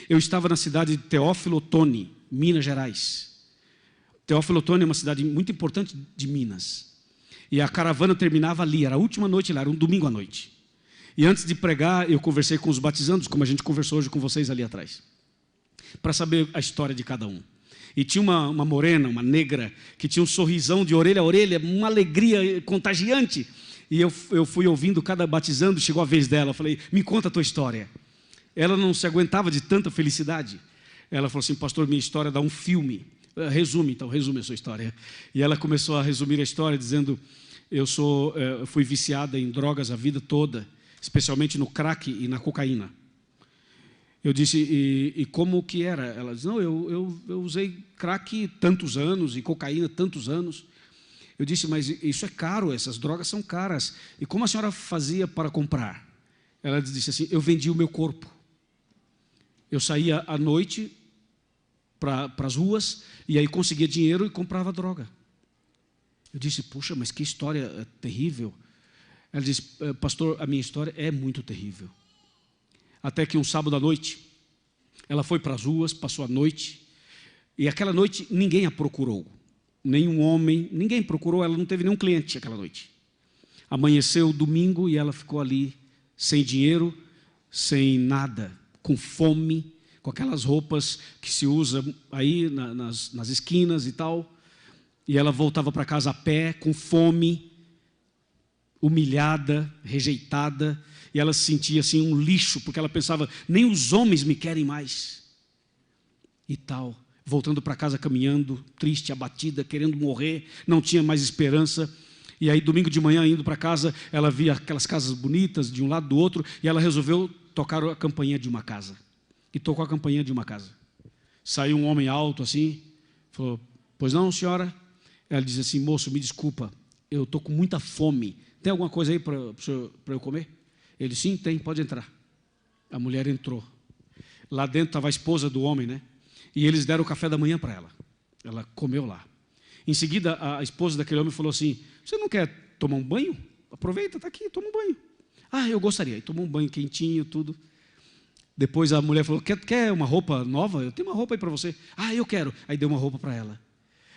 Eu estava na cidade de Teófilo Otoni, Minas Gerais. Teófilo Otoni é uma cidade muito importante de Minas. E a caravana terminava ali, era a última noite lá, era um domingo à noite. E antes de pregar, eu conversei com os batizandos, como a gente conversou hoje com vocês ali atrás, para saber a história de cada um. E tinha uma morena, uma negra, que tinha um sorrisão de orelha a orelha, uma alegria contagiante. E eu fui ouvindo cada batizando, chegou a vez dela, eu falei, me conta a tua história. Ela não se aguentava de tanta felicidade. Ela falou assim, pastor, minha história dá um filme. Resume a sua história. E ela começou a resumir a história, dizendo, eu fui viciada em drogas a vida toda, especialmente no crack e na cocaína. Eu disse, e como que era? Ela disse, não, eu usei crack tantos anos e cocaína tantos anos. Eu disse, mas isso é caro, essas drogas são caras. E como a senhora fazia para comprar? Ela disse assim, eu vendi o meu corpo. Eu saía à noite para as ruas, e aí conseguia dinheiro e comprava droga. Eu disse, puxa, mas que história terrível. Ela disse, pastor, a minha história é muito terrível. Até que um sábado à noite, ela foi para as ruas, passou a noite, e aquela noite ninguém a procurou. Nenhum homem, ninguém procurou, ela não teve nenhum cliente aquela noite. Amanheceu domingo e ela ficou ali, sem dinheiro, sem nada, com fome, com aquelas roupas que se usa aí nas esquinas e tal. E ela voltava para casa a pé, com fome, humilhada, rejeitada. E ela se sentia assim um lixo, porque ela pensava, nem os homens me querem mais. E tal. Voltando para casa caminhando, triste, abatida, querendo morrer, não tinha mais esperança. E aí domingo de manhã, indo para casa, ela via aquelas casas bonitas de um lado do outro, e ela resolveu tocar a campainha de uma casa. E tocou a campainha de uma casa. Saiu um homem alto assim, falou, pois não, senhora? Ela disse assim, moço, me desculpa, eu estou com muita fome, tem alguma coisa aí para eu comer? Ele, sim, tem, pode entrar. A mulher entrou. Lá dentro estava a esposa do homem, né? E eles deram o café da manhã para ela. Ela comeu lá. Em seguida, a esposa daquele homem falou assim, você não quer tomar um banho? Aproveita, está aqui, toma um banho. Ah, eu gostaria. E tomou um banho quentinho, tudo. Depois a mulher falou, quer uma roupa nova? Eu tenho uma roupa aí para você. Ah, eu quero. Aí deu uma roupa para ela.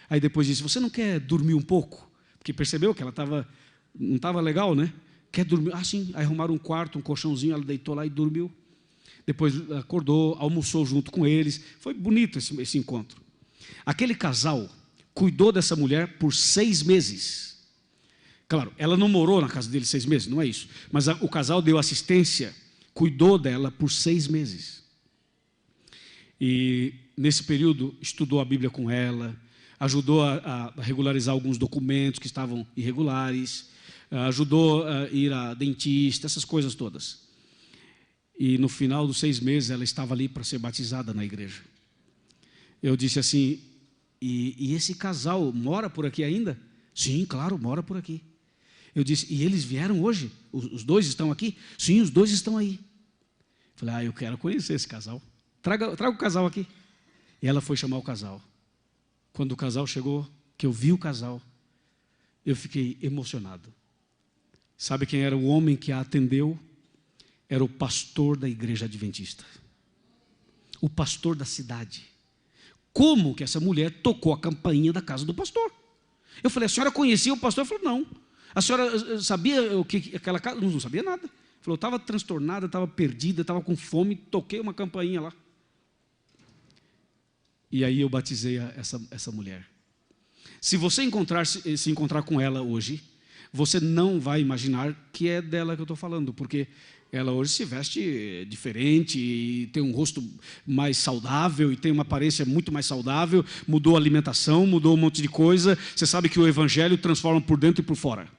Aí depois disse, você não quer dormir um pouco? Porque percebeu que ela não estava legal, né? Quer dormir? Ah, sim. Aí arrumaram um quarto, um colchãozinho, ela deitou lá e dormiu. Depois acordou, almoçou junto com eles. Foi bonito esse encontro. Aquele casal cuidou dessa mulher por 6 meses. Claro, ela não morou na casa dele 6 meses, não é isso. Mas o casal deu assistência, cuidou dela por 6 meses. E nesse período estudou a Bíblia com ela, ajudou a regularizar alguns documentos que estavam irregulares, ajudou a ir a dentista, essas coisas todas. E no final dos 6 meses ela estava ali para ser batizada na igreja. Eu disse assim, e esse casal mora por aqui ainda? Sim, claro, mora por aqui. Eu disse, e eles vieram hoje? Os dois estão aqui? Sim, os dois estão aí. Falei, eu quero conhecer esse casal. Traga o casal aqui. E ela foi chamar o casal. Quando o casal chegou, que eu vi o casal, eu fiquei emocionado. Sabe quem era o homem que a atendeu? Era o pastor da igreja adventista. O pastor da cidade. Como que essa mulher tocou a campainha da casa do pastor? Eu falei, a senhora conhecia o pastor? Ela falou, não. A senhora sabia o que aquela casa? Não sabia nada. Falou, eu estava transtornada, estava perdida, estava com fome, toquei uma campainha lá. E aí eu batizei essa mulher. Se você se encontrar com ela hoje, você não vai imaginar que é dela que eu estou falando, porque ela hoje se veste diferente, e tem um rosto mais saudável, e tem uma aparência muito mais saudável, mudou a alimentação, mudou um monte de coisa. Você sabe que o Evangelho transforma por dentro e por fora.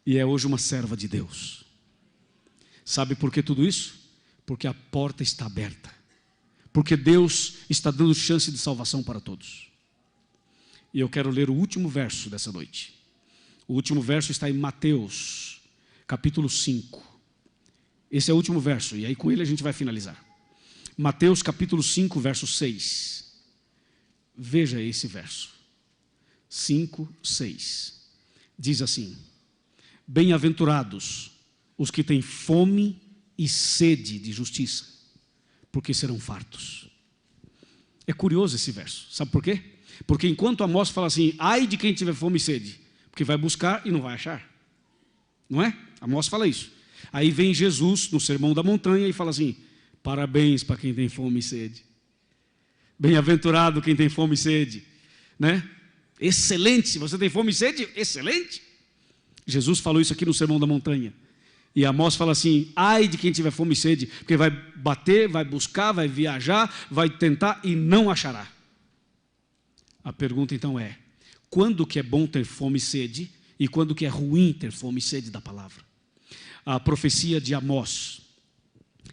E é hoje uma serva de Deus. Sabe por que tudo isso? Porque a porta está aberta. Porque Deus está dando chance de salvação para todos. E eu quero ler o último verso dessa noite. O último verso está em Mateus, capítulo 5. Esse é o último verso, e aí com ele a gente vai finalizar. Mateus, capítulo 5, verso 6. Veja esse verso. 5, 6. Diz assim: bem-aventurados os que têm fome e sede de justiça, porque serão fartos. É curioso esse verso, sabe por quê? Porque enquanto Amós fala assim, ai de quem tiver fome e sede, porque vai buscar e não vai achar. Não é? Amós fala isso. Aí vem Jesus no Sermão da Montanha e fala assim, parabéns para quem tem fome e sede. Bem-aventurado quem tem fome e sede, né? Excelente, se você tem fome e sede, excelente. Jesus falou isso aqui no Sermão da Montanha. E Amós fala assim, ai de quem tiver fome e sede, porque vai bater, vai buscar, vai viajar, vai tentar e não achará. A pergunta então é, quando que é bom ter fome e sede e quando que é ruim ter fome e sede da palavra? A profecia de Amós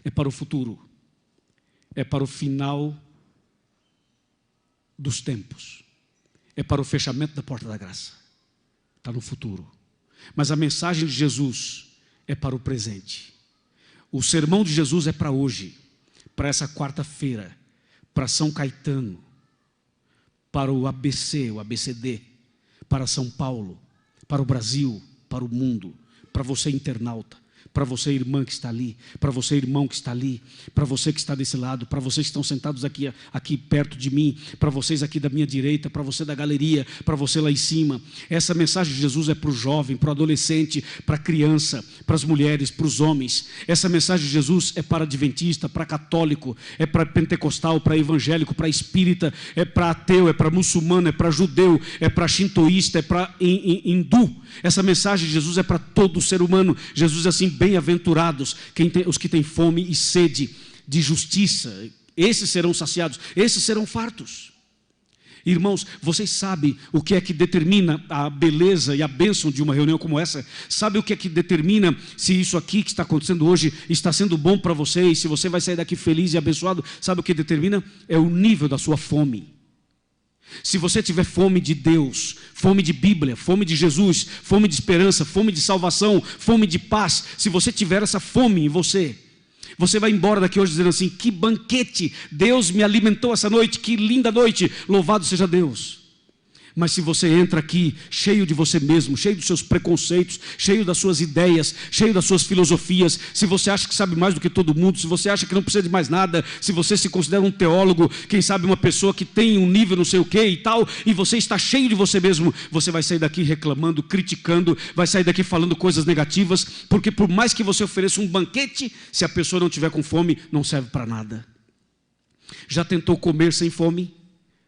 é para o futuro, é para o final dos tempos, é para o fechamento da porta da graça. Está no futuro. Mas a mensagem de Jesus é para o presente. O sermão de Jesus é para hoje, para essa quarta-feira, para São Caetano, para o ABC, o ABCD, para São Paulo, para o Brasil, para o mundo, para você internauta, para você irmã que está ali, para você irmão que está ali, para você que está desse lado, para vocês que estão sentados aqui perto de mim, para vocês aqui da minha direita, para você da galeria, para você lá em cima. Essa mensagem de Jesus é para o jovem, para o adolescente, para a criança, para as mulheres, para os homens. Essa mensagem de Jesus é para adventista, para católico, é para pentecostal, para evangélico, para espírita, é para ateu, é para muçulmano, é para judeu, é para shintoísta, é para hindu. Essa mensagem de Jesus é para todo ser humano. Jesus é assim: bem-aventurados os que têm fome e sede de justiça, esses serão saciados, esses serão fartos. Irmãos, vocês sabem o que é que determina a beleza e a bênção de uma reunião como essa? Sabe o que é que determina se isso aqui que está acontecendo hoje está sendo bom para vocês, se você vai sair daqui feliz e abençoado? Sabe o que determina? É o nível da sua fome. Se você tiver fome de Deus, fome de Bíblia, fome de Jesus, fome de esperança, fome de salvação, fome de paz, se você tiver essa fome em você, você vai embora daqui hoje dizendo assim: que banquete, Deus me alimentou essa noite, que linda noite, louvado seja Deus. Mas se você entra aqui cheio de você mesmo, cheio dos seus preconceitos, cheio das suas ideias, cheio das suas filosofias, se você acha que sabe mais do que todo mundo, se você acha que não precisa de mais nada, se você se considera um teólogo, quem sabe uma pessoa que tem um nível não sei o que e tal, e você está cheio de você mesmo, você vai sair daqui reclamando, criticando, vai sair daqui falando coisas negativas, porque por mais que você ofereça um banquete, se a pessoa não tiver com fome, não serve para nada. Já tentou comer sem fome?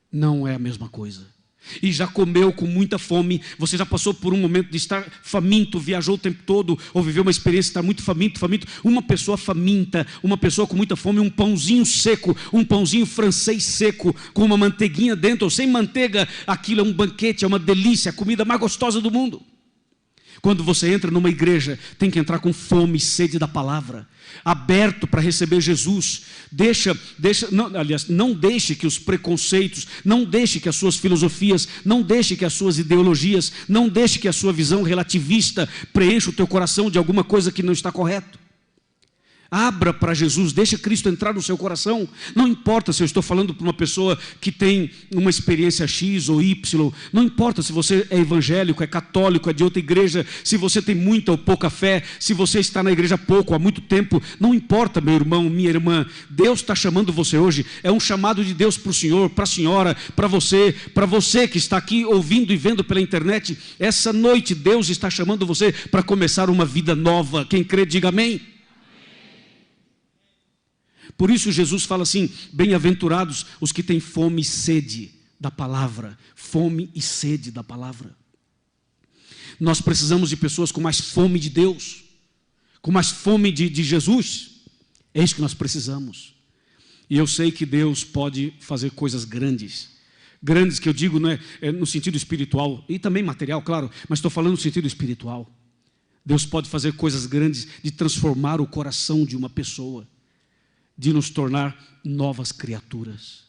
Não é a mesma coisa. E já comeu com muita fome, você já passou por um momento de estar faminto, viajou o tempo todo, ou viveu uma experiência de estar muito faminto. Uma pessoa faminta, uma pessoa com muita fome, um pãozinho seco, um pãozinho francês seco, com uma manteiguinha dentro, ou sem manteiga, aquilo é um banquete, é uma delícia, a comida mais gostosa do mundo. Quando você entra numa igreja, tem que entrar com fome e sede da palavra, aberto para receber Jesus. Não deixe que os preconceitos, não deixe que as suas filosofias, não deixe que as suas ideologias, não deixe que a sua visão relativista preencha o teu coração de alguma coisa que não está correto. Abra para Jesus, deixa Cristo entrar no seu coração. Não importa se eu estou falando para uma pessoa que tem uma experiência X ou Y, não importa se você é evangélico, é católico, é de outra igreja, se você tem muita ou pouca fé, se você está na igreja há pouco, há muito tempo, não importa, meu irmão, minha irmã. Deus está chamando você hoje, é um chamado de Deus para o Senhor, para a senhora, para você que está aqui ouvindo e vendo pela internet. Essa noite Deus está chamando você para começar uma vida nova. Quem crê, diga amém. Por isso Jesus fala assim: bem-aventurados os que têm fome e sede da palavra. Fome e sede da palavra. Nós precisamos de pessoas com mais fome de Deus, com mais fome de Jesus. É isso que nós precisamos. E eu sei que Deus pode fazer coisas grandes. Grandes que eu digo, não é no sentido espiritual, e também material, claro, mas estou falando no sentido espiritual. Deus pode fazer coisas grandes de transformar o coração de uma pessoa, de nos tornar novas criaturas.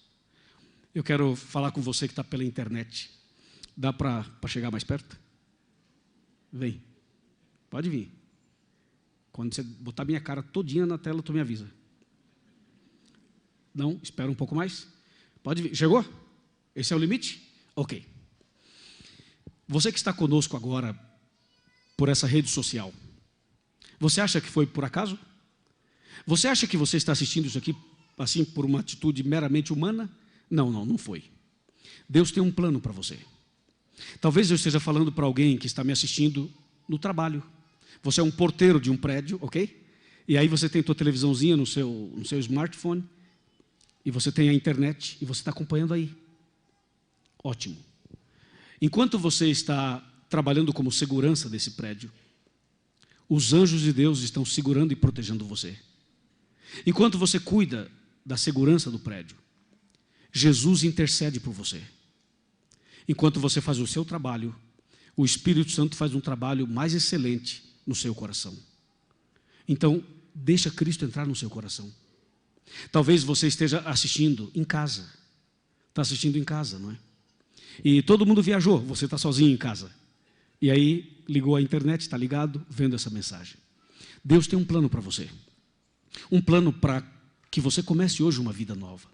Eu quero falar com você que está pela internet. Dá para chegar mais perto? Vem. Pode vir. Quando você botar minha cara todinha na tela, tu me avisa. Não? Espera um pouco mais. Pode vir. Chegou? Esse é o limite? Ok. Você que está conosco agora por essa rede social, você acha que foi por acaso? Você acha que você está assistindo isso aqui assim por uma atitude meramente humana? Não foi. Deus tem um plano para você. Talvez eu esteja falando para alguém que está me assistindo no trabalho. Você é um porteiro de um prédio, ok? E aí você tem a tua televisãozinha no seu smartphone, e você tem a internet, e você está acompanhando aí. Ótimo. Enquanto você está trabalhando como segurança desse prédio, os anjos de Deus estão segurando e protegendo você. Enquanto você cuida da segurança do prédio, Jesus intercede por você. Enquanto você faz o seu trabalho, o Espírito Santo faz um trabalho mais excelente no seu coração. Então, deixa Cristo entrar no seu coração. Talvez você esteja assistindo em casa. Está assistindo em casa, não é? E todo mundo viajou, você está sozinho em casa. E aí ligou a internet, está ligado, vendo essa mensagem. Deus tem um plano para você. Um plano para que você comece hoje uma vida nova.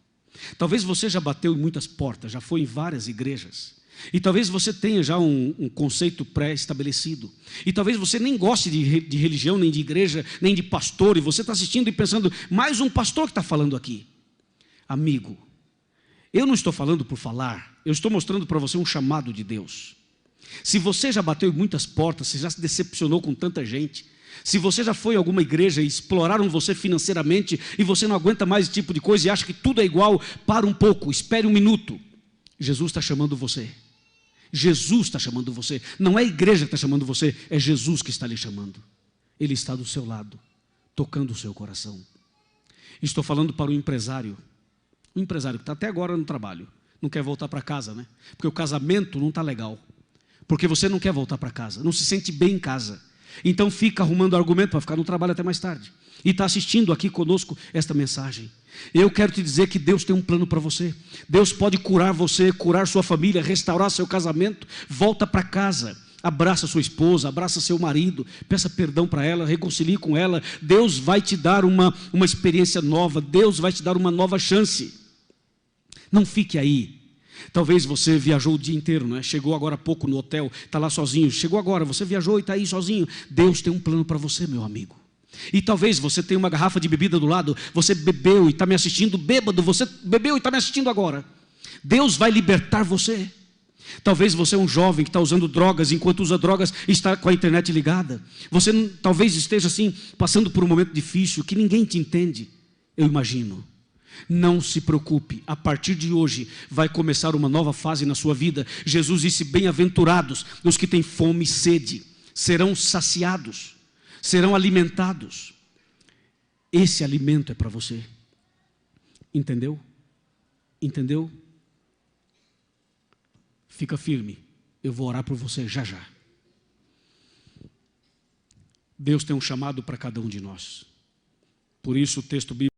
Talvez você já bateu em muitas portas, já foi em várias igrejas. E talvez você tenha já um conceito pré-estabelecido. E talvez você nem goste de religião, nem de igreja, nem de pastor. E você está assistindo e pensando, mais um pastor que está falando aqui. Amigo, eu não estou falando por falar. Eu estou mostrando para você um chamado de Deus. Se você já bateu em muitas portas, se já se decepcionou com tanta gente, se você já foi em alguma igreja e exploraram você financeiramente e você não aguenta mais esse tipo de coisa e acha que tudo é igual, para um pouco, espere um minuto. Jesus está chamando você. Jesus está chamando você. Não é a igreja que está chamando você, é Jesus que está lhe chamando. Ele está do seu lado, tocando o seu coração. Estou falando para o empresário. Um empresário que está até agora no trabalho, não quer voltar para casa, né? Porque o casamento não está legal. Porque você não quer voltar para casa, não se sente bem em casa. Então fica arrumando argumento para ficar no trabalho até mais tarde. E está assistindo aqui conosco esta mensagem. Eu quero te dizer que Deus tem um plano para você. Deus pode curar você, curar sua família, restaurar seu casamento. Volta para casa, abraça sua esposa, abraça seu marido, peça perdão para ela, reconcilie com ela. Deus vai te dar uma experiência nova, Deus vai te dar uma nova chance. Não fique aí. Talvez você viajou o dia inteiro, né? Chegou agora há pouco no hotel, está lá sozinho. Chegou agora, você viajou e está aí sozinho. Deus tem um plano para você, meu amigo. E talvez você tenha uma garrafa de bebida do lado, você bebeu e está me assistindo bêbado, você bebeu e está me assistindo agora. Deus vai libertar você. Talvez você é um jovem que está usando drogas, enquanto usa drogas está com a internet ligada. Você talvez esteja assim, passando por um momento difícil, que ninguém te entende, eu imagino. Não se preocupe, a partir de hoje vai começar uma nova fase na sua vida. Jesus disse, bem-aventurados os que têm fome e sede, serão saciados, serão alimentados. Esse alimento é para você. Entendeu? Entendeu? Fica firme, eu vou orar por você já já. Deus tem um chamado para cada um de nós. Por isso o texto bíblico